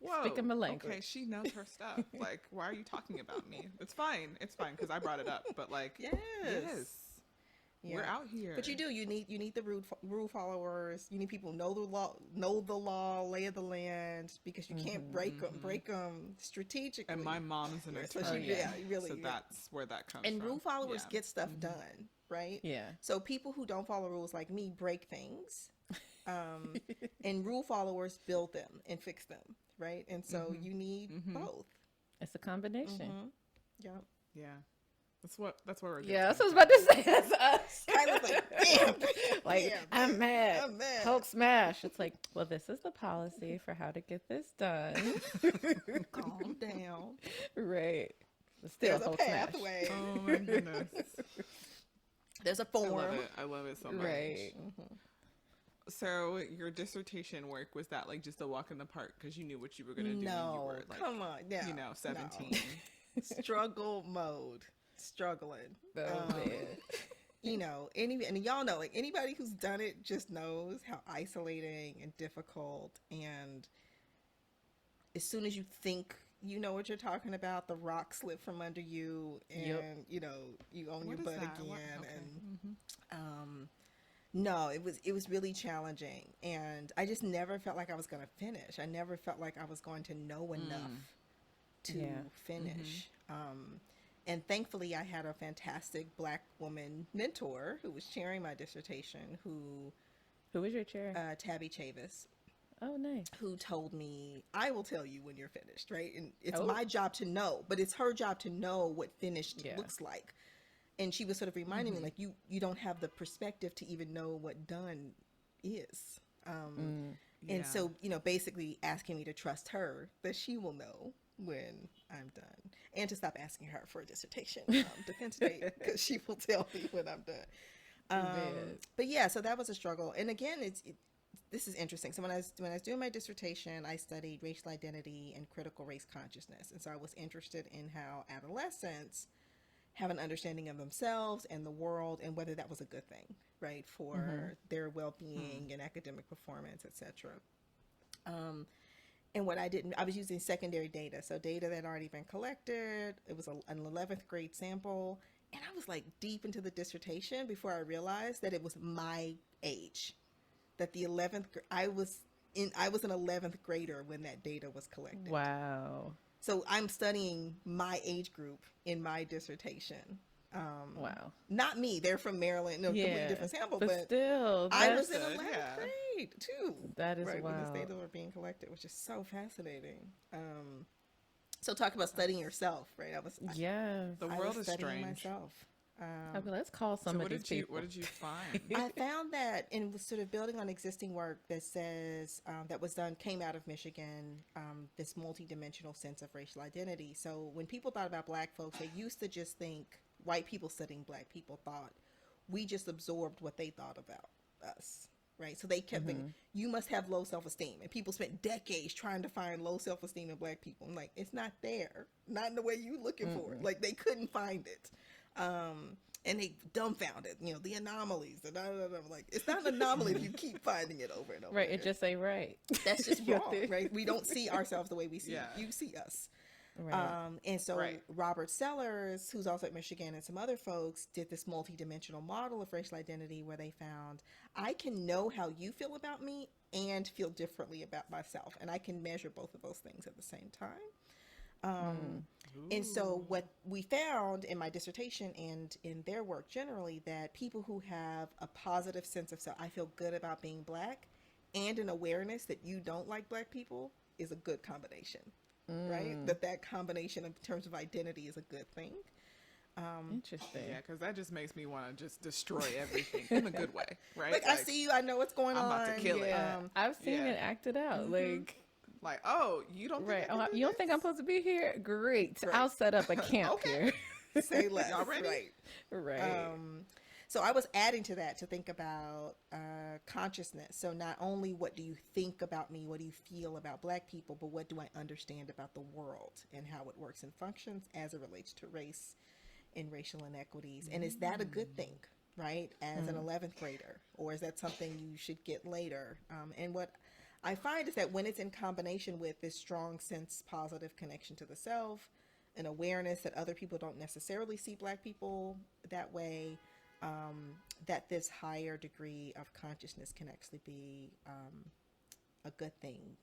whoa, Speaking my okay, language. she knows her stuff. Like, why are you talking about me? It's fine, because I brought it up. But like, Yes. yes, Yeah. we're out here. But you do. You need the rule followers. You need people who know the law, lay of the land, because you can't break them strategically. And my mom's an Yeah, attorney, especially really. so Yeah. that's where that comes And from. rule followers Yeah. get stuff done, right? Yeah. So people who don't follow rules like me break things, and rule followers build them and fix them, right? And so you need both. It's a combination. Yeah. Yeah, that's what we're. Yeah, that's what I was about to say. That's us. Kind of like, damn. Like, Damn, I'm mad. I'm mad. Hulk smash. It's like, well, this is the policy for how to get this done. Calm down. Right. But still, There's a Hulk smash. pathway. Oh my goodness, There's a I form. love it. I love it so much. Right. So your dissertation work, was that like just a walk in the park because you knew what you were gonna do when you No, were like, come on. Yeah. 17? No. Struggle mode. Struggling. Oh, man. And y'all know, like anybody who's done it just knows how isolating and difficult, and as soon as you think you know what you're talking about, the rock slip from under you, and Yep. you own What your is butt that? again. Okay. And no, it was really challenging, and I just never felt like I was going to finish. I never felt like I was going to know enough to Yeah. finish. And thankfully, I had a fantastic Black woman mentor who was chairing my dissertation, Who was your chair? Tabby Chavis, Oh, nice. who told me, I will tell you when you're finished, right? And it's Oh. my job to know, but it's her job to know what finished Yeah. looks like. And she was sort of reminding me, like, you don't have the perspective to even know what done is. Yeah. And so, basically asking me to trust her that she will know when I'm done, and to stop asking her for a dissertation defense date, because she will tell me when I'm done. Man. But yeah, so that was a struggle. And again, this is interesting. So when I was doing my dissertation, I studied racial identity and critical race consciousness, and so I was interested in how adolescents have an understanding of themselves and the world, and whether that was a good thing, right, for their well-being and academic performance, etc. And what I was using secondary data, so data that had already been collected. It was an 11th grade sample, and I was like deep into the dissertation before I realized that it was my age, that the 11th I was an 11th grader when that data was collected. Wow. So I'm studying my age group in my dissertation. Wow. Not me. They're from Maryland. No, completely different sample. But still, I that's, was in good, 11th yeah. grade too. that is Right when this wild. data were being collected, which is so fascinating. So talk about studying yourself, right? Yeah. The I world was is studying strange. myself. Okay, let's call So some what of these did you people. what did you find? I found that, and was sort of building on existing work that says that was done, came out of Michigan, this multidimensional sense of racial identity. So when people thought about Black folks, they used to just think white people studying Black people thought we just absorbed what they thought about us, right? So they kept thinking, you must have low self-esteem, and people spent decades trying to find low self-esteem in Black people. I'm like, it's not there, not in the way you looking for it. Like they couldn't find it. And they dumbfounded, the anomalies. And I'm like, it's not an anomaly if you keep finding it over and over. Right, again. it just ain't right. That's just Yeah. wrong, right? We don't see ourselves the way we see Yeah. you see us. Right. And so Right. Robert Sellers, who's also at Michigan, and some other folks did this multidimensional model of racial identity where they found I can know how you feel about me and feel differently about myself, and I can measure both of those things at the same time. And so what we found in my dissertation and in their work generally, that people who have a positive sense of self, I feel good about being Black, and an awareness that you don't like Black people, is a good combination, right? That combination in terms of identity is a good thing. Interesting. Yeah, because that just makes me want to just destroy everything in a good way, right? Like, I see you, I know what's going I'm on. about to kill it. Yeah, I've seen Yeah. it acted out. Like, oh, you don't think Right. I can do You don't think I'm this? supposed to be here? Great. Right. I'll set up a camp Okay. here. Say less. Y'all ready? Right. Right. So I was adding to that to think about consciousness. So not only what do you think about me, what do you feel about Black people, but what do I understand about the world and how it works and functions as it relates to race and racial inequities. And is that a good thing, right, as an 11th grader? Or is that something you should get later? And what I find is that when it's in combination with this strong sense, positive connection to the self, an awareness that other people don't necessarily see Black people that way, that this higher degree of consciousness can actually be a good thing.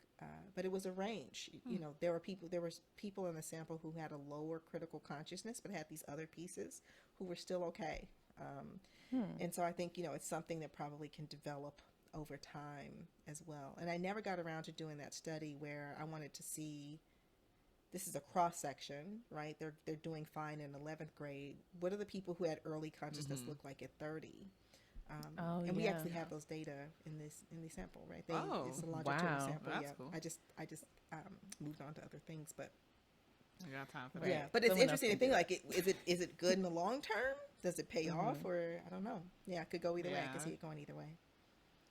But it was a range. You know, there was people in the sample who had a lower critical consciousness, but had these other pieces who were still okay. And so I think, you know, it's something that probably can develop over time as well. And I never got around to doing that study where I wanted to see, this is a cross section, right? They're doing fine in 11th grade. What do the people who had early consciousness look like at 30? And we actually have those data in the sample, right? It's a longitudinal sample. That's Yeah, cool. I just moved on to other things, but I got time for that. yeah. But it's Someone else interesting to can think do like, is it good in the long term? Does it pay off, or I don't know? Yeah, it could go either way. I Yeah. could see it going either way.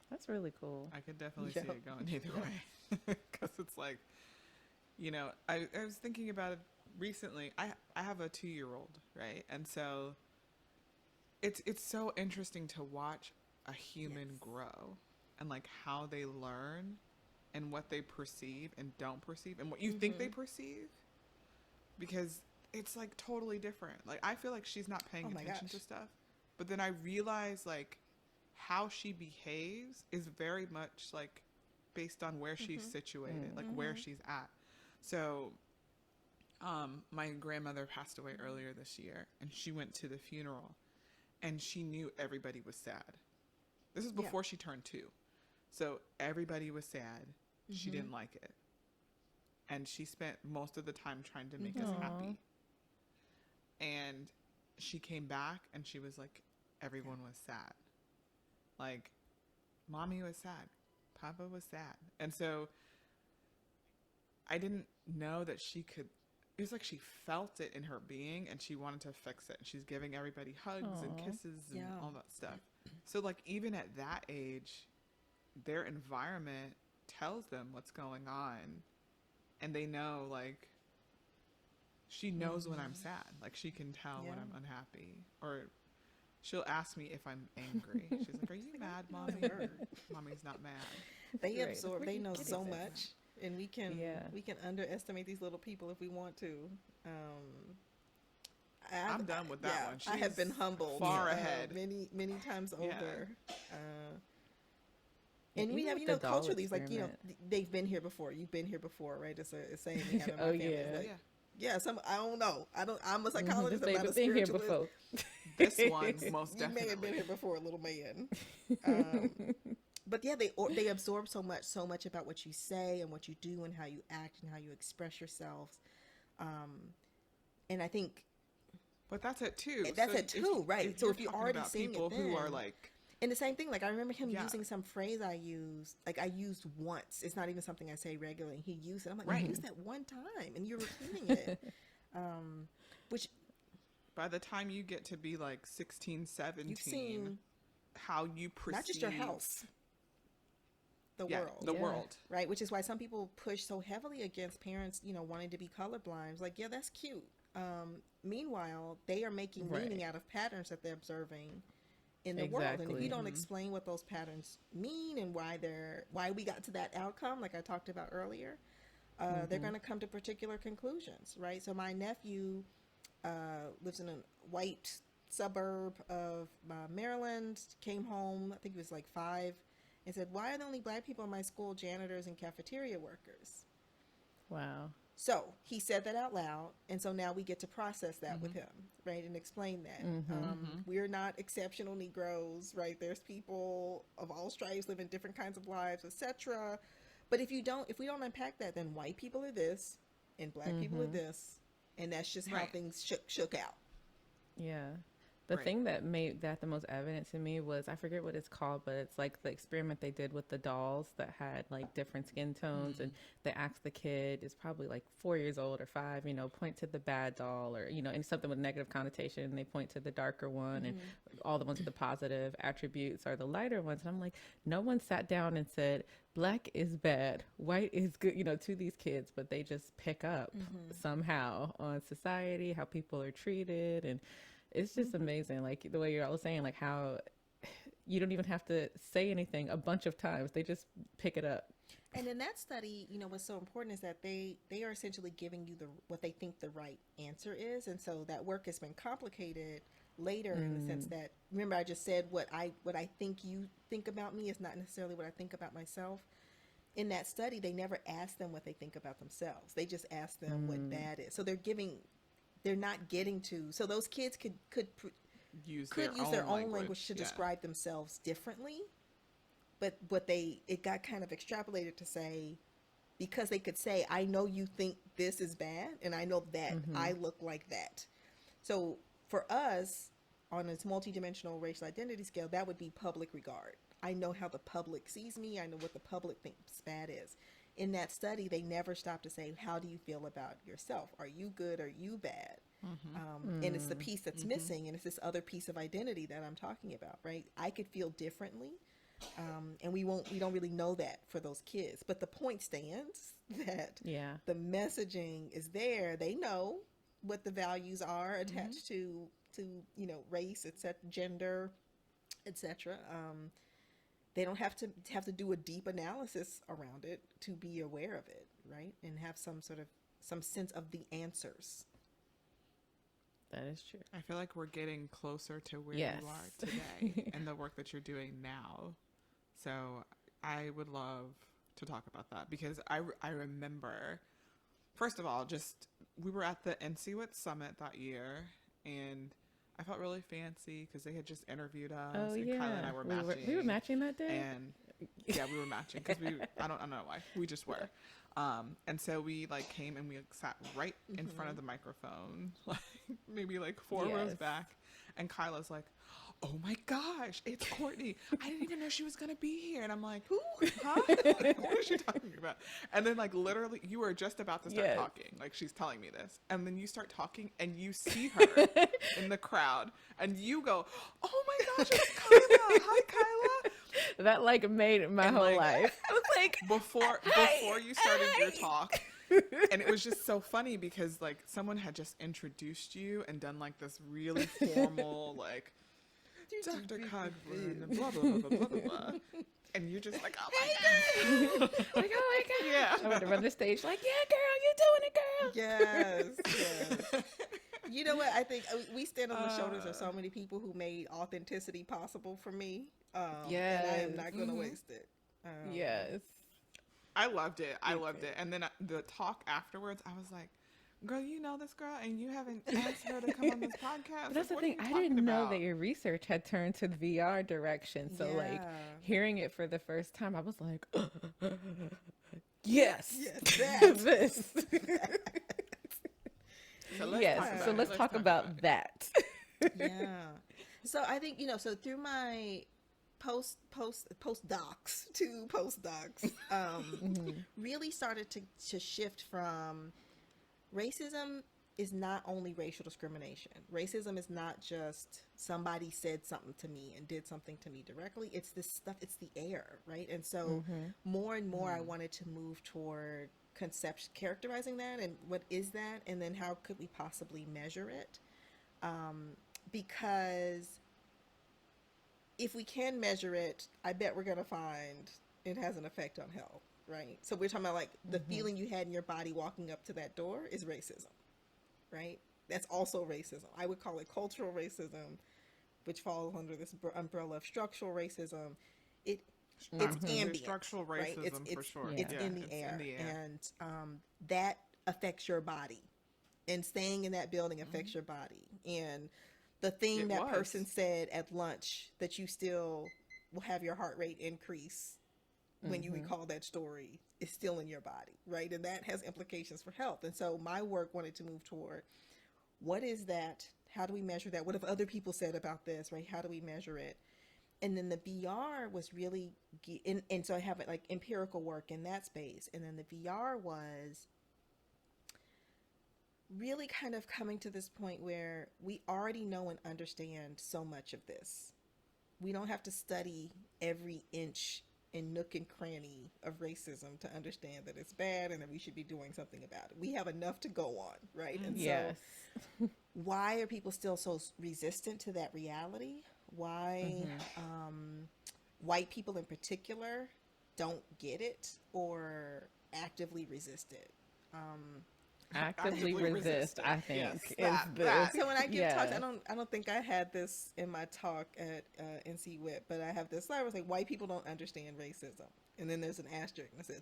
That's really cool. I could definitely Yeah. see it going either way. Because it's like, you know, I was thinking about it recently. I have a 2-year-old, right? And so it's so interesting to watch a human grow and like how they learn and what they perceive and don't perceive and what you think they perceive, because it's like totally different. Like I feel like she's not paying attention to stuff, but then I realize like how she behaves is very much like based on where she's situated, like where she's at. So my grandmother passed away earlier this year, and she went to the funeral, and she knew everybody was sad. This is before she turned 2. So everybody was sad. She didn't like it. And she spent most of the time trying to make us happy. And she came back and she was like, everyone was sad. Like, mommy was sad. Papa was sad. And so I didn't know that she could, it was like she felt it in her being and she wanted to fix it. And she's giving everybody hugs and kisses and all that stuff. So like even at that age, their environment tells them what's going on. And they know like, she knows when I'm sad. Like she can tell when I'm unhappy. Or she'll ask me if I'm angry. She's like, are you mad, mommy? Mommy's not mad. They Right. absorb, they know so much. And we can Yeah. underestimate these little people if we want to. I'm done with that one. I have She's been humbled far ahead. many times Yeah. over. Yeah, And we even have, with you know, the doll culturally, it's like, you know, experiment. they've been here before. You've been here before, right? It's a saying we have in my Oh, family. It's yeah. like, yeah, I don't know. I'm a psychologist. I'm They've not a been here spiritualist. before. This one, most You definitely. may have been here before, little man. But yeah, they absorb so much about what you say and what you do and how you act and how you express yourselves. And I think But that's it too. That's So it too, right? So you're if you're talking already about seeing it people who are then- like, and the same thing, like I remember him Yeah. using some phrase I used once. It's not even something I say regularly. He used it. I'm like, Right. you used that one time and you're repeating it. Which by the time you get to be like 16, 17, you've seen, how you perceive not just your house, the yeah, world. the Yeah. world. Right, which is why some people push so heavily against parents, you know, wanting to be colorblind. It's like, yeah, that's cute. Meanwhile, they are making meaning out of patterns that they're observing in the world. And if Exactly. you don't explain what those patterns mean and why we got to that outcome, like I talked about earlier, they're going to come to particular conclusions, right? So my nephew lives in a white suburb of Maryland, came home, I think he was like 5, and said, why are the only Black people in my school janitors and cafeteria workers? Wow. So he said that out loud, and so now we get to process that with him, right, and explain that. We're not exceptional Negroes, right? There's people of all stripes living different kinds of lives, etc. But if we don't unpack that, then white people are this, and Black people are this, and that's just how Right. things shook out. Yeah. The Right. thing that made that the most evident to me was, I forget what it's called, but it's like the experiment they did with the dolls that had like different skin tones, and they asked the kid, is probably like 4 years old or five, point to the bad doll, or and something with negative connotation, and they point to the darker one, and all the ones with the positive attributes are the lighter ones. And I'm like, no one sat down and said black is bad, white is good, to these kids, but they just pick up somehow on society, how people are treated. And it's just amazing, like the way you're all saying, like how you don't even have to say anything a bunch of times, they just pick it up. And in that study, what's so important is that they are essentially giving you what they think the right answer is, and so that work has been complicated later in the sense that, remember, I just said what I think you think about me is not necessarily what I think about myself. In that study, they never asked them what they think about themselves. They just asked them what bad is. So they're not getting to. So those kids could Use use their own language to describe themselves differently. But it got kind of extrapolated to say, because they could say, I know you think this is bad, and I know that I look like that. So for us, on this multidimensional racial identity scale, that would be public regard. I know how the public sees me. I know what the public thinks bad is. In that study, they never stopped to say, how do you feel about yourself? Are you good? Are you bad? And it's the piece that's missing, and it's this other piece of identity that I'm talking about, right? I could feel differently, and we don't really know that for those kids. But the point stands that the messaging is there. They know what the values are attached to race, etc., gender, etc. They don't have to do a deep analysis around it to be aware of it, right? And have some sense of the answers. That is true. I feel like we're getting closer to where Yes. you are today and the work that you're doing now. So I would love to talk about that, because I remember, first of all, just we were at the NCWIT Summit that year, and I felt really fancy because they had just interviewed us. Oh, and yeah. Kyla and I were matching. We were matching that day? And yeah, we were matching because I don't know why. We just were. And so we like came and we sat right in front of the microphone, like maybe like four rows back. And Kyla's like, oh my gosh, it's Courtney. I didn't even know she was going to be here. And I'm like, who? Huh? What is she talking about? And then like literally you were just about to start talking. Like she's telling me this. And then you start talking and you see her in the crowd and you go, oh my gosh, it's Kyla. Hi, Kyla. That like made my whole life. I was like, before you started your talk, and it was just so funny because like someone had just introduced you and done like this really formal like Dr. Cogburn and blah blah blah blah blah blah, and you're just like, oh my god, like, oh my god, yeah. I'm about to run the stage like, yeah, girl, you doing it, girl. Yes. You know what? I think we stand on the shoulders of so many people who made authenticity possible for me. And I am not going to waste it. Yes. I loved it. I loved it. And then the talk afterwards, I was like, girl, you know this girl and you haven't asked her to come on this podcast. But that's like, the thing. I didn't know that your research had turned to the VR direction. So like hearing it for the first time, I was like, yes, this. So let's talk about that. Yeah. So I think, so through my postdocs really started to shift from racism is not only racial discrimination. Racism is not just somebody said something to me and did something to me directly. It's this stuff, it's the air, right? And so more and more I wanted to move toward characterizing that, and what is that, and then how could we possibly measure it? Because if we can measure it, I bet we're going to find it has an effect on health, right? So we're talking about like the feeling you had in your body walking up to that door is racism, right? That's also racism. I would call it cultural racism, which falls under this umbrella of structural racism. It's ambient, structural racism, right? It's for sure. It's in the air, and that affects your body, and staying in that building affects your body. And the thing that person said at lunch that you still will have your heart rate increase when you recall that story is still in your body, right? And that has implications for health. And so my work wanted to move toward what is that? How do we measure that? What have other people said about this, right? How do we measure it? And then the VR was really, and so I have like empirical work in that space. And then the VR was really kind of coming to this point where we already know and understand so much of this. We don't have to study every inch and nook and cranny of racism to understand that it's bad and that we should be doing something about it. We have enough to go on, right? And Yes. so why are people still so resistant to that reality? Why white people in particular don't get it or actively resist it? Actively resist, I think, Yes, is that. So when I give talks, yeah. I don't think I had this in my talk at NC Wit, but I have this slide where it's like white people don't understand racism, and then there's an asterisk that says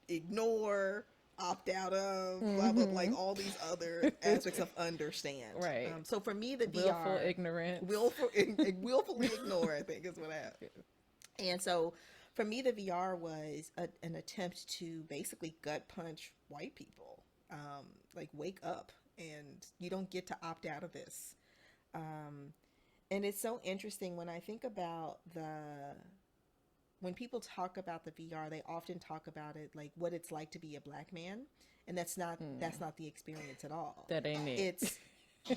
ignore, opt out of, blah blah, blah, like all these other aspects of understand. Right. So for me, the VR, Willful ignorance. willfully ignore, I think is what I have. And so for me, the VR was an attempt to basically gut punch white people. Like wake up, and you don't get to opt out of this. And it's so interesting when I think about when people talk about the VR, they often talk about it like what it's like to be a black man, and that's not the experience at all. That ain't it. It's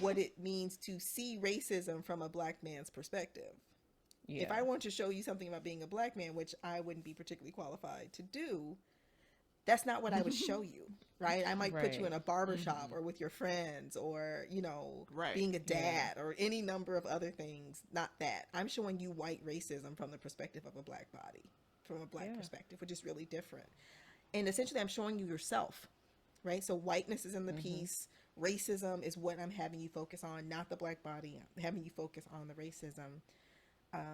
what it means to see racism from a black man's perspective. Yeah. If I want to show you something about being a black man, which I wouldn't be particularly qualified to do, that's not what I would show you, right? I might put you in a barbershop or with your friends or, being a dad or any number of other things. Not that. I'm showing you white racism from the perspective of a black body, from a black perspective, which is really different. And essentially, I'm showing you yourself, right? So whiteness is in the piece. Racism is what I'm having you focus on, not the black body. I'm having you focus on the racism.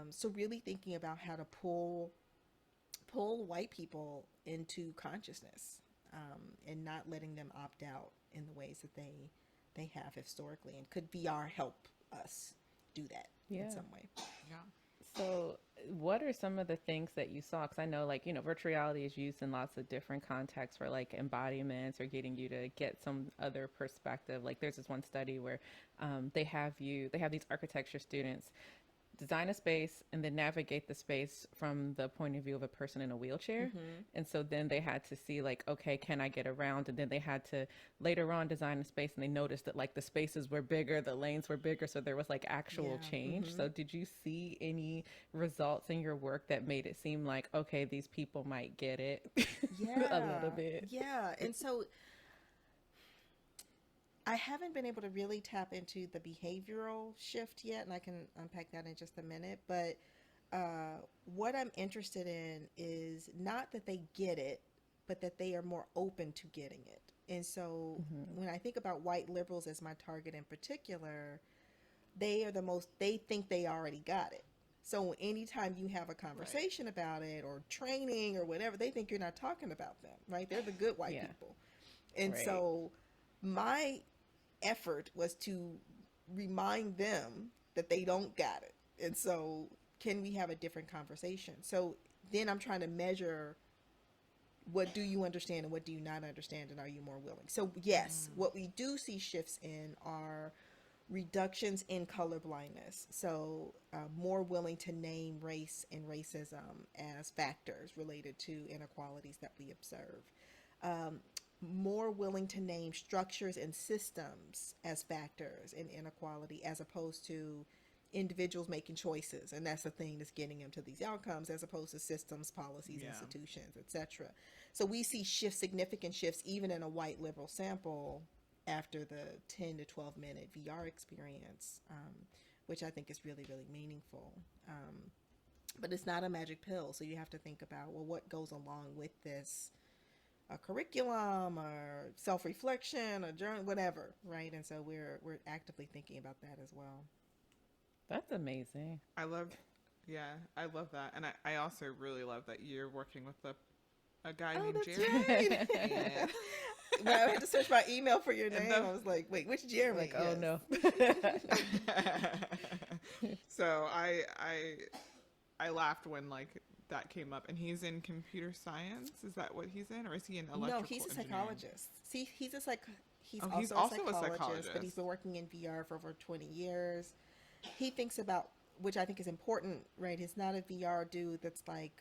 So really thinking about how to pull white people into consciousness, and not letting them opt out in the ways that they have historically. And could VR help us do that in some way? Yeah. So what are some of the things that you saw? Because I know, virtual reality is used in lots of different contexts for like embodiments or getting you to get some other perspective. Like there's this one study where they have these architecture students design a space and then navigate the space from the point of view of a person in a wheelchair. And so then they had to see like, okay, can I get around? And then they had to later on design a space, and they noticed that like the spaces were bigger, the lanes were bigger. So there was like actual change. So did you see any results in your work that made it seem like, okay, these people might get it a little bit? Yeah. And so I haven't been able to really tap into the behavioral shift yet, and I can unpack that in just a minute. But what I'm interested in is not that they get it, but that they are more open to getting it. And so when I think about white liberals as my target in particular, they think they already got it. So anytime you have a conversation about it or training or whatever, they think you're not talking about them, right? They're the good white people. And so my effort was to remind them that they don't got it. And so can we have a different conversation? So then I'm trying to measure, what do you understand and what do you not understand, and are you more willing? So yes, what we do see shifts in are reductions in color blindness. So more willing to name race and racism as factors related to inequalities that we observe. More willing to name structures and systems as factors in inequality, as opposed to individuals making choices, and that's the thing that's getting them to these outcomes, as opposed to systems, policies, institutions, etc. So we see significant shifts even in a white liberal sample after the 10 to 12 minute VR experience, which I think is really, really meaningful. But it's not a magic pill, so you have to think about, well, what goes along with this? A curriculum or self-reflection or journal, whatever, right? And so we're actively thinking about that as well. That's amazing. I love that. And I also really love that you're working with a guy named Jeremy. Right. When I had to search my email for your name, I was like, wait, which Jeremy? Like, oh no. So I laughed when that came up, and he's in computer science. Is that what he's in, or is he in electrical? No, he's a engineering? psychologist. See, he's a He's Oh, he's also a also a psychologist, but he's psychologist. been working in VR for over 20 years. He thinks about, which I think is important, right? He's not a VR dude that's like,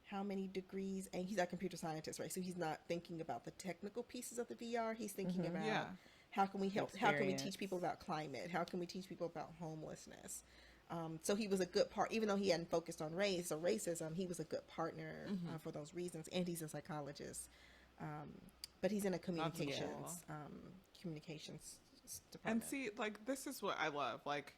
how many degrees? And he's a computer scientist, right? So he's not thinking about the technical pieces of the VR. He's thinking Mm-hmm. Yeah. about how can we The help? How can we teach experience. people about climate? How can we teach people about homelessness? So he was a good part, even though he hadn't focused on race or racism, he was a good partner Mm-hmm. for those reasons. And he's a psychologist, but he's in a That's cool. communications And department. see, like, this is what I love. Like,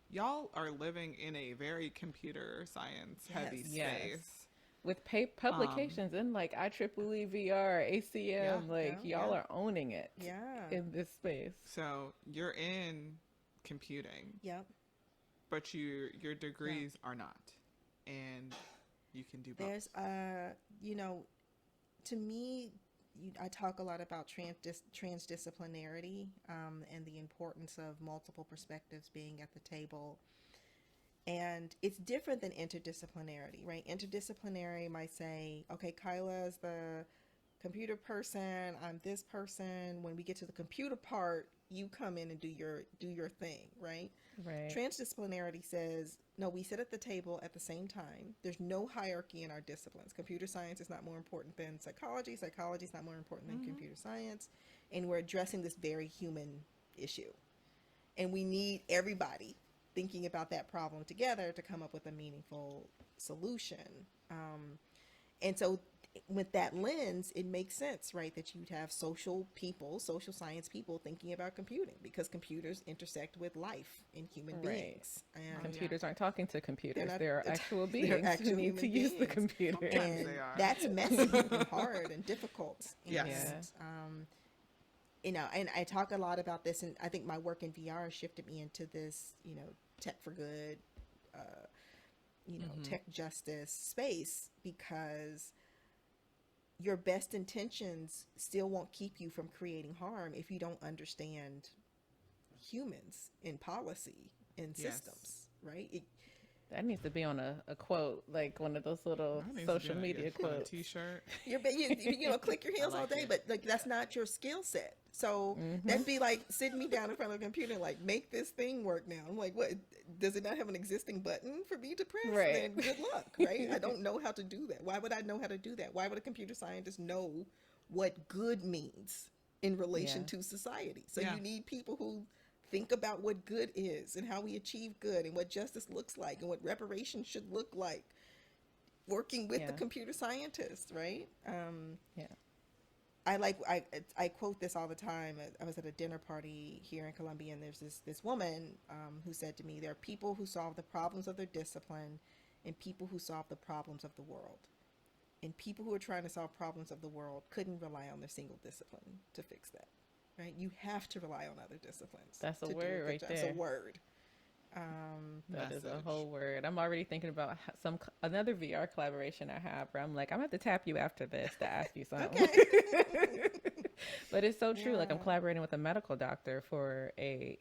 y'all are living in a very computer science heavy Yes. Yes. space. With Um, publications in like IEEE VR, yeah. ACM, Yeah, like y'all yeah, are owning it yeah, in this space. So you're in computing, yep. but your Yeah. degrees are not, and you can do both. There's you know, to me, I talk a lot about transdisciplinarity and the importance of multiple perspectives being at the table. And it's different than interdisciplinarity, right? Interdisciplinary might say, okay, Kyla is the computer person, I'm this person. When we get to the computer part, you come in and do your thing, right? Right. Transdisciplinarity says, no, we sit at the table at the same time. There's no hierarchy in our disciplines. Computer science is not more important than psychology. Psychology is not more important than Mm-hmm. computer science. And we're addressing this very human issue. And we need everybody thinking about that problem together to come up with a meaningful solution. And so, with that lens, it makes sense, right, that you'd have social people, social science people thinking about computing because computers intersect with life in human Right. beings. Oh And yeah. Computers aren't talking to they're computers. not, There are actual they're beings who actual need to human use the beings. computer. Sometimes And they are. that's messy and hard and difficult. Yes. Yeah. And, and I talk a lot about this, and I think my work in VR shifted me into this, tech for good, uh, Mm-hmm. tech justice space because your best intentions still won't keep you from creating harm if you don't understand humans in policy and Yes. systems, right? That needs to be on a quote, like one of those little That needs to be social media on a quotes. T-shirt. Click your I heels all like day, it. but like that's not your skill set. So Mm-hmm. that'd be like sitting me down in front of a computer and like make this thing work now. I'm like, what? Does it not have an existing button for me to press? Right. Then good luck, right? I don't know how to do that. Why would I know how to do that? Why would a computer scientist know what good means in relation Yeah. to society? So Yeah. you need people who think about what good is and how we achieve good and what justice looks like and what reparations should look like working with the Yeah. computer scientists, right? Yeah. I quote this all the time. I was at a dinner party here in Columbia, and there's this woman who said to me, "There are people who solve the problems of their discipline, and people who solve the problems of the world. And people who are trying to solve problems of the world couldn't rely on their single discipline to fix that, right? You have to rely on other disciplines. That's a to do word good right job. there. It's a word. That is a Message. whole word. I'm already thinking about another VR collaboration I have where I'm like, I'm gonna have to tap you after this to ask you something. Okay. But it's so true. Like I'm Yeah. collaborating with a medical doctor for a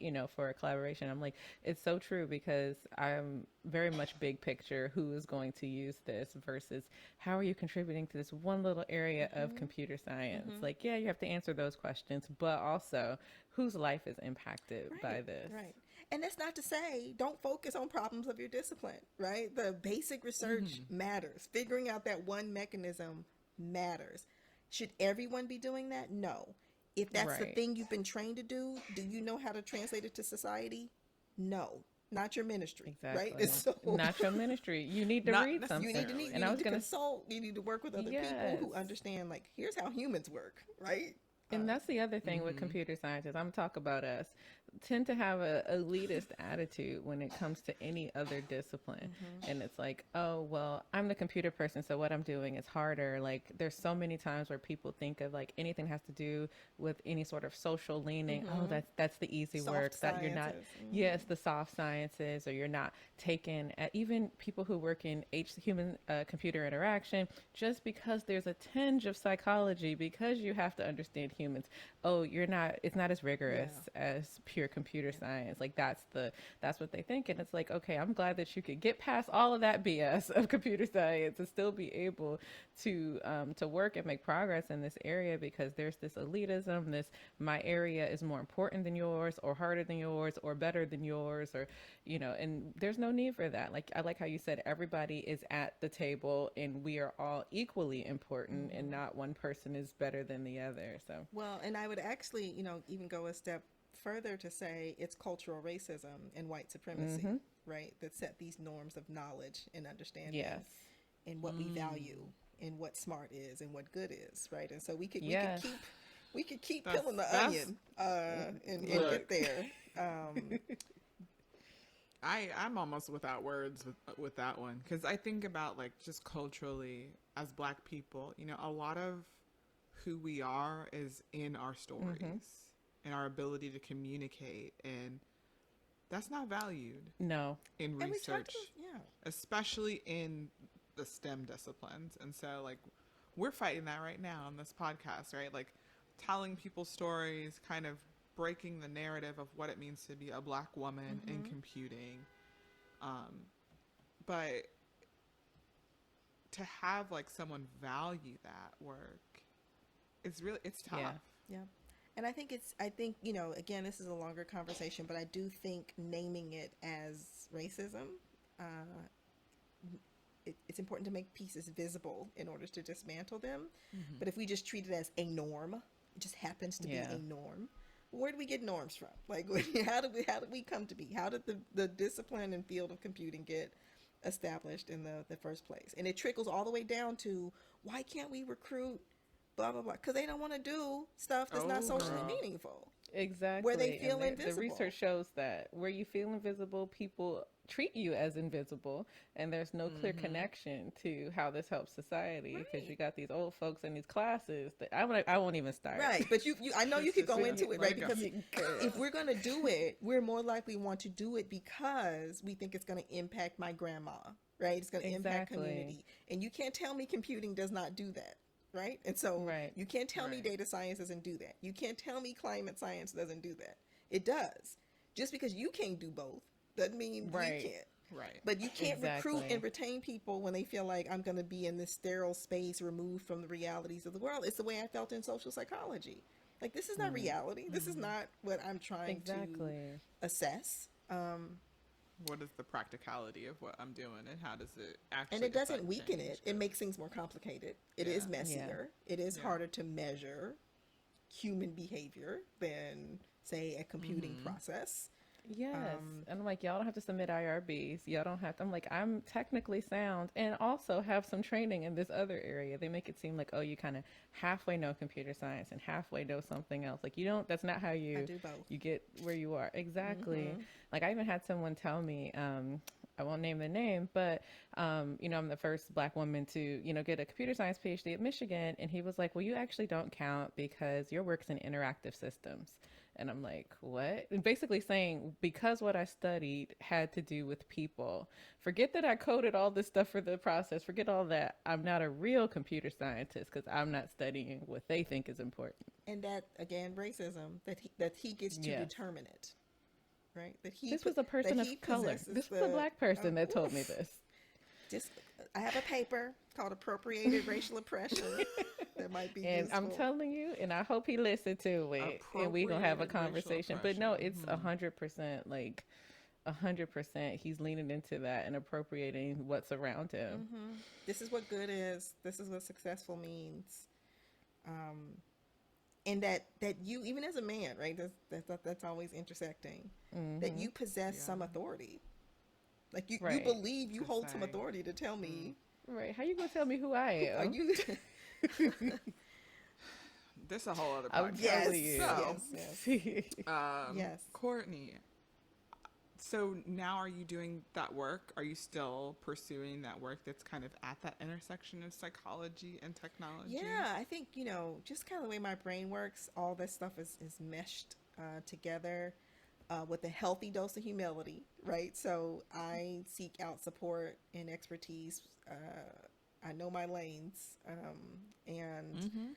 collaboration. I'm like, it's so true because I'm very much big picture. Who is going to use this versus how are you contributing to this one little area of computer science? Mhm. Like, yeah, you have to answer those questions, but also whose life is impacted by Right, this? right. And that's not to say don't focus on problems of your discipline, right? The basic research Mm-hmm. matters. Figuring out that one mechanism matters. Should everyone be doing that? No. If that's the Right. thing you've been trained to do you know how to translate it to society? No. Not your ministry, right? Exactly. And so Not your ministry. You need to Not read necessarily. you something. need to And I was to gonna, consult. You need to work with other people yes. who understand. Like, here's how humans work, right? And that's the other thing with Mm-hmm. computer scientists. I'm talk about us tend to have a elitist attitude when it comes to any other discipline. And it's like, oh well, I'm the computer person, so what I'm doing is harder. Like there's so many times where people think of like anything has to do with any sort of social leaning. Oh, that's the easy Soft work that you're not. sciences. Yes, the soft sciences, or you're not taking even people who work in human computer interaction. Just because there's a tinge of psychology, because you have to understand humans. Oh, you're not. It's not as rigorous as pure pure computer science. Like that's what they think. And it's like, okay, I'm glad that you could get past all of that BS of computer science and still be able to work and make progress in this area, because there's this elitism, this my area is more important than yours, or harder than yours, or better than yours, or and there's no need for that. Like, I like how you said everybody is at the table and we are all equally important, and not one person is better than the other. So Well, and I would actually, even go a step further to say it's cultural racism and white supremacy, right? That set these norms of knowledge and understanding, yes, and what we value, and what smart is and what good is, right? And so yes. we could keep That's- peeling the that's- onion and Look. get there. I'm almost without words with that one, because I think about, like, just culturally as Black people, a lot of who we are is in our stories and our ability to communicate, and that's not valued No. in And we research, talked about, especially in the STEM disciplines. And so, like, we're fighting that right now on this podcast, right? Like, telling people stories, kind of breaking the narrative of what it means to be a Black woman in computing. But to have, like, someone value that work, it's tough. Yeah. yeah. And I think again, this is a longer conversation, but I do think naming it as racism, it's important to make pieces visible in order to dismantle them. But if we just treat it as a norm, it just happens to be a norm. Where do we get norms from? Like, how did we come to be? How did the discipline and field of computing get established in the first place? And it trickles all the way down to, why can't we recruit blah blah blah? Because they don't want to do stuff that's not socially meaningful. Exactly. Where they feel and invisible. The research shows that where you feel invisible, people treat you as invisible, and there's no clear connection to how this helps society, because you got these old folks in these classes that I won't even start. Right, but I know you could go Just into it, let right? it go. Because if we're going to do it, we're more likely want to do it because we think it's going to impact my grandma, right? It's going to impact Exactly. community. And you can't tell me computing does not do that, right? And so Right. you can't tell me Right. data science doesn't do that. You can't tell me climate science doesn't do that. It does. Just because you can't do both doesn't mean Right. we can't. Right. But you can't recruit Exactly. and retain people when they feel like I'm going to be in this sterile space removed from the realities of the world. It's the way I felt in social psychology. Like, this is not reality. This is not what I'm trying to assess. What is the practicality of what I'm doing, and how does it actually And it doesn't affect weaken change? it. It makes things more complicated. It is Yeah. messier. It is Yeah. harder to measure human behavior than, say, a computing process. Yes. And I'm like, y'all don't have to submit IRBs. Y'all don't have to. I'm like, I'm technically sound and also have some training in this other area. They make it seem like, oh, you kind of halfway know computer science and halfway know something else. Like, you don't, that's not how I you do both. you get where you are. Exactly. Like, I even had someone tell me, I won't name the name, but, I'm the first Black woman to, get a computer science PhD at Michigan. And he was like, well, you actually don't count because your work's in interactive systems. And I'm like, what? And basically saying, because what I studied had to do with people. Forget that I coded all this stuff for the process. Forget all that. I'm not a real computer scientist because I'm not studying what they think is important. And that, again, racism, that he gets to Yes. determine it. Right? That he This was a person that of he color. possesses This was a Black person that told me oof. this. Just, I have a paper called Appropriated Racial Oppression that might be And useful. I'm telling you, and I hope he listened to it, and we gonna have a Appropriated racial conversation. But no, oppression. it's 100%, like 100%. He's leaning into that and appropriating what's around him. This is what good is. This is what successful means. And that you, even as a man, right? That's always intersecting. That you possess some authority. Like you Right. believe you To hold some say. authority to tell me. Right? How you gonna tell me who I am? Are you? This is a whole other I'm podcast. telling you. So, yes. Yes. Courtney, so now are you doing that work? Are you still pursuing that work that's kind of at that intersection of psychology and technology? Yeah, I think, just kind of the way my brain works, all this stuff is meshed together with a healthy dose of humility, right? So I seek out support and expertise. I know my lanes, and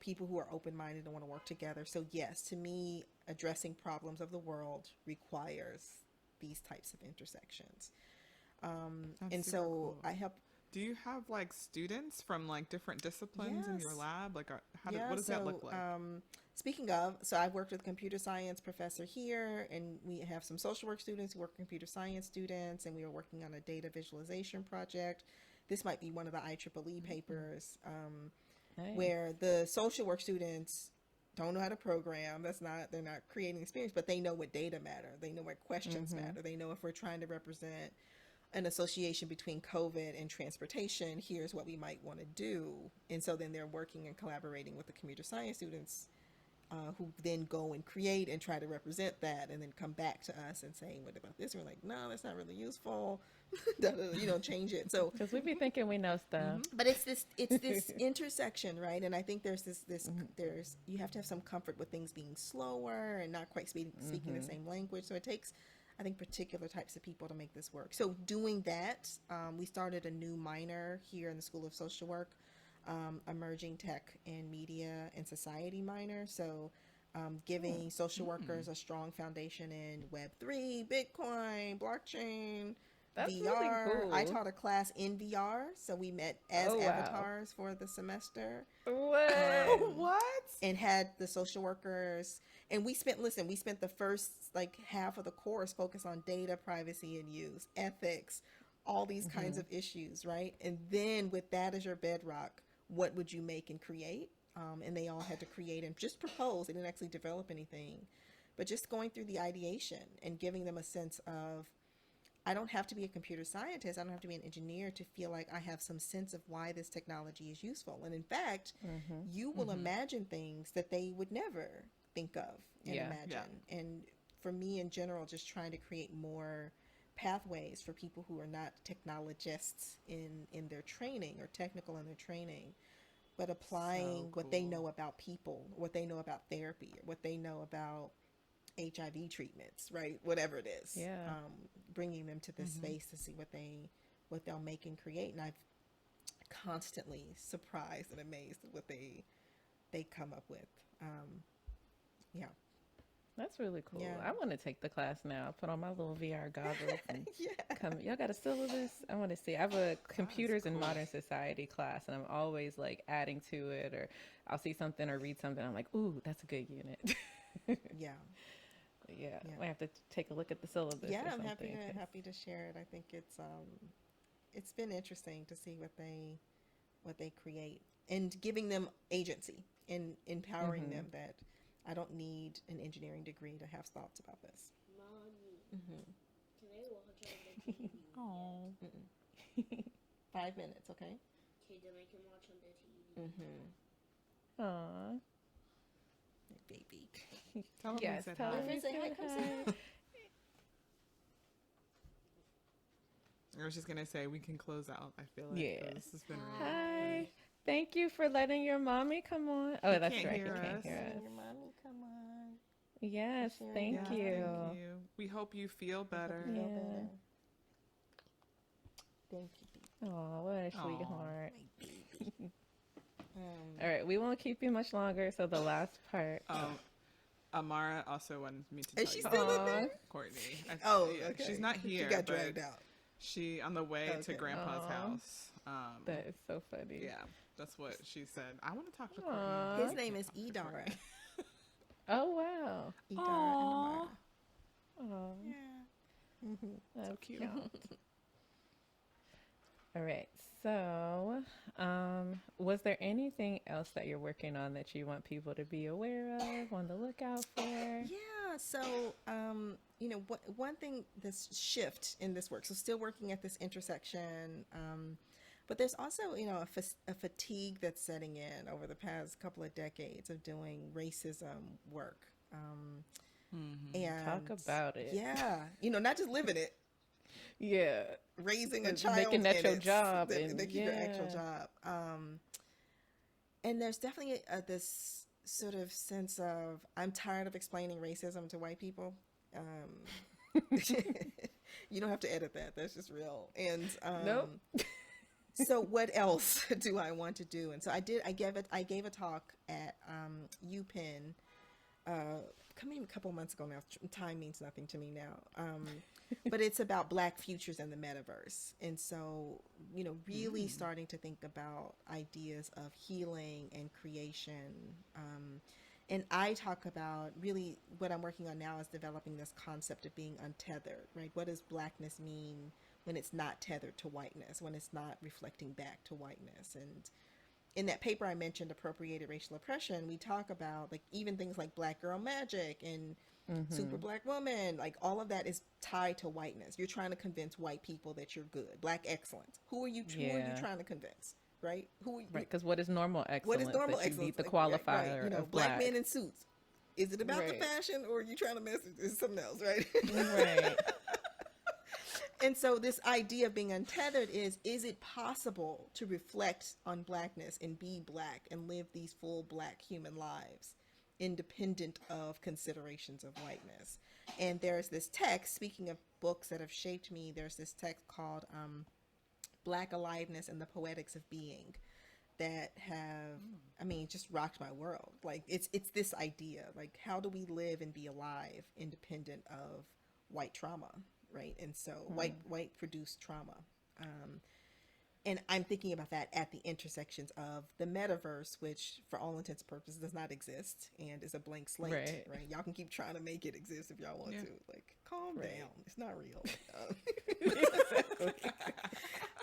people who are open-minded and want to work together. So yes, to me, addressing problems of the world requires these types of intersections. That's And super so cool. I help. Do you have like students from like different disciplines in your Yes. lab? Like, Yeah, what does that look so like? speaking of, so I've worked with a computer science professor here, and we have some social work students who work with computer science students, and we are working on a data visualization project. This might be one of the IEEE papers, Nice. where the social work students don't know how to program. They're not creating experience, but they know what data matter. They know what questions Mm-hmm. matter. They know if we're trying to represent an association between COVID and transportation, here's what we might want to do. And so then they're working and collaborating with the computer science students, who then go and create and try to represent that and then come back to us and say, what about this? And we're like, no, that's not really useful. Change it. So, Because we be thinking we know stuff. but it's this intersection, right? And I think there's there's you have to have some comfort with things being slower and not quite speaking the same language. So it takes, I think, particular types of people to make this work. So doing that, we started a new minor here in the School of Social Work, emerging tech and media and society minor. So giving social workers a strong foundation in Web3, Bitcoin, blockchain, That's really VR. I cool. taught a class in VR, so we met as Oh, wow. avatars for the semester, What? What? and had the social workers. And we spent the first like half of the course focused on data privacy and use, ethics, all these kinds of issues, right? And then with that as your bedrock, what would you make and create? And they all had to create and just propose. They didn't actually develop anything, but just going through the ideation and giving them a sense of, I don't have to be a computer scientist. I don't have to be an engineer to feel like I have some sense of why this technology is useful. And in fact, you will imagine things that they would never think of and Yeah. imagine. And for me in general, just trying to create more pathways for people who are not technologists in their training or technical in their training, but applying So what they cool. know about people, what they know about therapy, or what they know about HIV treatments, right? Whatever it is, Yeah. bringing them to this space to see what they'll make and create. And I've constantly surprised and amazed at what they come up with. Yeah, That's really cool. yeah, I want to take the class now. Put on my little VR goggles and yeah. come. Y'all got a syllabus? I want to see. I have a computers and cool. modern society class, and I'm always like adding to it, or I'll see something or read something. I'm like, ooh, that's a good unit. Yeah, Yeah, yeah, I have to take a look at the syllabus yeah. or I'm something. 'Cause- happy to share it. I think it's been interesting to see what they create and giving them agency and empowering them that I don't need an engineering degree to have thoughts about this. Mommy, Hmm. can I watch on the TV? Oh. 5 minutes, okay? Okay, then I can watch on the TV. Mm-hmm. Aw. Baby. Tell them we Yes, said tell hi. her we Say hi, said come say hi. I was just gonna say we can close out. I feel like Yeah. this has been really. Hi. Thank you for letting your mommy come on. Oh, You that's can't right. hear You can't us. hear us. Your mommy, come on. Yes, Sharing thank Yeah, you. thank you. We hope you feel better. Feel Yeah. better. Thank you, baby. Oh, what a Aw. sweetheart. My baby. All right, we won't keep you much longer. So the last part. Amara also wanted me to tell Is she you still in Aw. there? Courtney. Oh, yeah, okay. She's not here. She got but dragged out. She on the way to Okay. Grandpa's Aw. house. That is so funny. Yeah, that's what she said. I want to talk to Aw. Courtney. His name is Idara. Oh, wow. Idara and Aw. Amara. Oh, Yeah. Mm-hmm. that's cute. cute. All right. So, was there anything else that you're working on that you want people to be aware of, on the lookout for? Yeah. So, one thing, this shift in this work. So, still working at this intersection, but there's also, a fatigue that's setting in over the past couple of decades of doing racism work. And Talk about it. Yeah, not just living it, Yeah. raising a Just child, making that in your it, job that, and that keep your actual yeah. job. And there's definitely this sort of sense of, I'm tired of explaining racism to white people. You don't have to edit that. That's just real. And Nope. so what else do I want to do? And so I gave a talk at UPenn coming a couple months ago now. Time means nothing to me now. But it's about Black futures in the metaverse. And so, really starting to think about ideas of healing and creation. And I talk about really what I'm working on now is developing this concept of being untethered, right? What does Blackness mean when it's not tethered to whiteness, when it's not reflecting back to whiteness? And in that paper I mentioned, Appropriated Racial Oppression, we talk about like even things like Black Girl Magic and Super Black Woman, like all of that is tied to whiteness. You're trying to convince white people that you're good. Black excellence. Who are you trying to convince? Right? Right, because what is normal excellence? What is normal that you excellence? need the Like, qualifier right. of Black men in suits. Is it about the Right. fashion, or are you trying to message? Is something else, right? Right. And so this idea of being untethered is it possible to reflect on Blackness and be Black and live these full Black human lives independent of considerations of whiteness? And there's this text, speaking of books that have shaped me, there's this text called Black Aliveness and the Poetics of Being that have, just rocked my world. Like it's this idea, like how do we live and be alive independent of white trauma, right? And so white produced trauma. And I'm thinking about that at the intersections of the metaverse, which for all intents and purposes does not exist and is a blank slate, right? Y'all can keep trying to make it exist if y'all want to. Like, calm down. It's not real.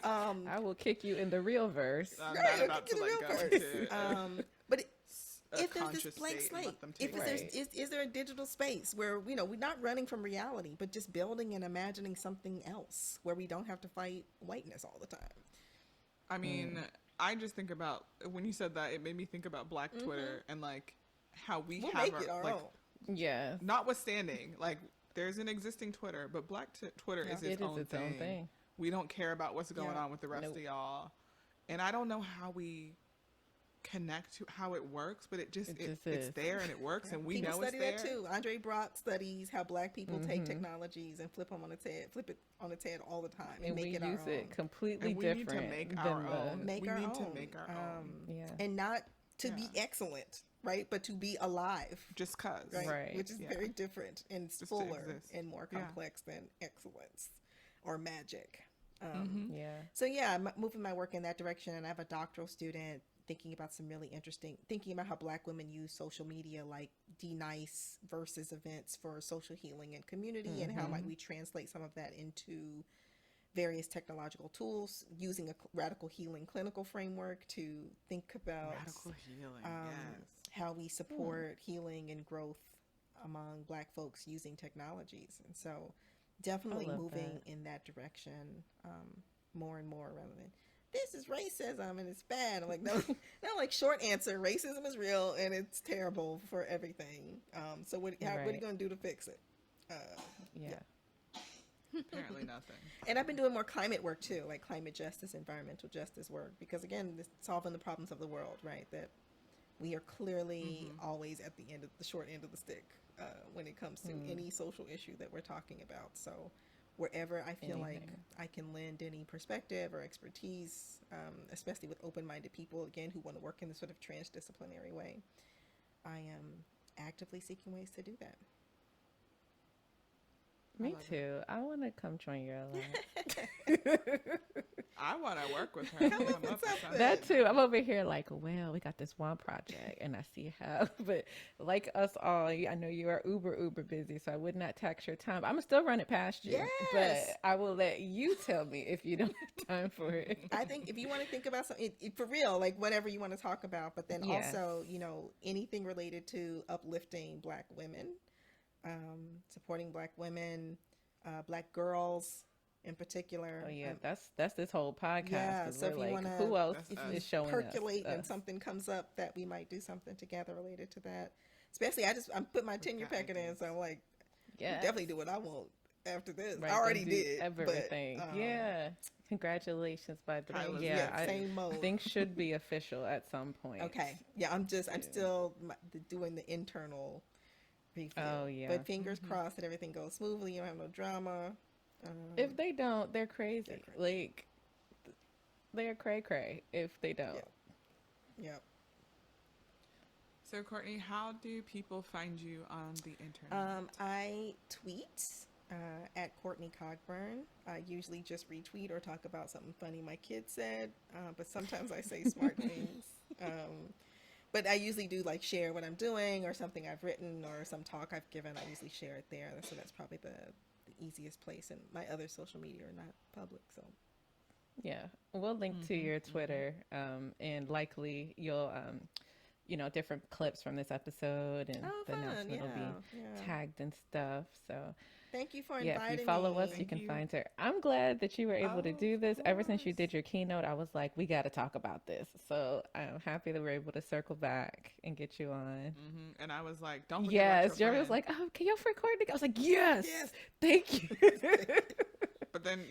I will kick you in the real verse. I'm Right, not about to the like real go verse. into But a if there's this conscious blank state and slate, let them if take there's Right. is there a digital space where we're not running from reality, but just building and imagining something else where we don't have to fight whiteness all the time? I mean, I just think about when you said that, it made me think about Black Twitter and like how we'll have make it our like, own. Yeah. notwithstanding, like there's an existing Twitter, but Black Twitter is It its, is own, its thing. own thing. We don't care about what's going Yeah. on with the rest Nope. of y'all, and I don't know how we connect to how it works, but It just it's is. there and it works, and we People know it's study there. that too. Andre Brock studies how Black people take technologies and flip it on its head all the time and And make we it use our it own. completely And we need to different make than our the own. Make We our need to own. make our own. Yeah. And not to be excellent, right? But to be alive. Just cause. Right? Right. Which is Yeah. very different and Just to fuller exist. and more Yeah. complex than excellence or magic. Yeah. So yeah, I'm moving my work in that direction, and I have a doctoral student thinking about some really interesting, thinking about how Black women use social media like D-Nice versus events for social healing and community, and how might we translate some of that into various technological tools using a radical healing clinical framework to think about Radical healing. Yes. how we support healing and growth among Black folks using technologies. And so definitely love moving that. in that direction more and more, rather than this is racism and it's bad. I'm like, no, not like short answer. Racism is real and it's terrible for everything. So what are you Right. going to do to fix it? Yeah. Apparently nothing. And I've been doing more climate work too, like climate justice, environmental justice work, because again, this solving the problems of the world, right? That we are clearly always at the short end of the stick when it comes to any social issue that we're talking about. So wherever I feel like Anything. I can lend any perspective or expertise, especially with open-minded people, again, who want to work in this sort of transdisciplinary way, I am actively seeking ways to do that. Me love it. too. I want to come join your lab. I want to work with her. Come Come up with up with something. That too. I'm over here like, well, we got this one project, and I see how. But like us all, I know you are uber busy, so I would not tax your time. I'm gonna still run it past you, Yes. but I will let you tell me if you don't have time for it. I think if you want to think about something for real, like whatever you want to talk about, but then Yes. also, anything related to uplifting Black women, supporting Black women, Black girls in particular. Oh yeah, that's this whole podcast. yeah, 'Cause so we're if you like, wanna- who else That's if us. you is showing percolate us? and something comes up that we might do something together related to that. Especially, I'm put my tenure got packet in, ideas. so I'm like, Yeah, definitely do what I want after this. Right, I go already do did everything. But, yeah, congratulations, by the way. Kyla's Yeah, next. I same mode. think should be official at some point. Okay. Yeah, I'm still doing the internal review. Oh, yeah. But fingers crossed that everything goes smoothly. You don't have no drama. If they don't, they're crazy. They're crazy. Like, they're cray if they don't. Yeah. Yep. So, Courtney, how do people find you on the internet? I tweet at Courtney Cogburn. I usually just retweet or talk about something funny my kid said, but sometimes I say smart things. But I usually do like share what I'm doing or something I've written or some talk I've given. I usually share it there. So that's probably the easiest place. And my other social media are not public. So Yeah, we'll link to your Twitter, and likely you'll, different clips from this episode, and oh, the fun. announcement will be Yeah. tagged and stuff. So, Thank you for yeah, if inviting you follow us, me. you Thank can you. find her. I'm glad that you were able to Oh, do of this. Ever since you course. did your keynote, I was like, we got to talk about this. So I'm happy that we're able to circle back and get you on. And I was like, don't forget Yes, about your Jeremy was friend. like, "Oh, can you record it?" I was like, "Yes, Yes. thank you." But then,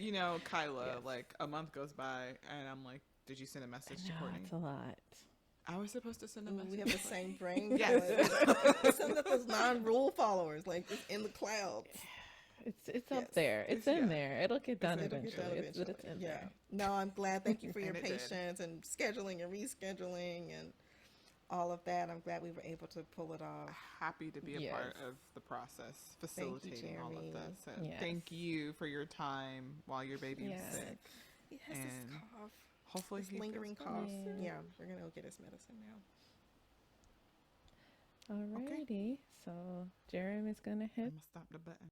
Kyla, Yes. like a month goes by, and I'm like, did you send a message to No, Courtney? it's a lot. I was supposed to send a message. We have the to same Courtney. brain. Yes. It's some of those non-rule followers, like it's in the clouds. It's Yes. up there. It's in Yeah. there. It'll get done It'll get eventually. done It's, but it's eventually. in Yeah. there. No, I'm glad. Thank you for your And it did. patience and scheduling and rescheduling and all of that. I'm glad we were able to pull it off. Happy to be a part Yes. of the process, Thank you, facilitating all of Jeremy. this. So Yes. thank you for your time while your baby was Yes. sick. He has this And cough, Hopefully, this he lingering feels better cough. soon. Yeah, we're gonna go get his medicine now. Alrighty. So Jeremy is gonna I'm hit gonna stop the button.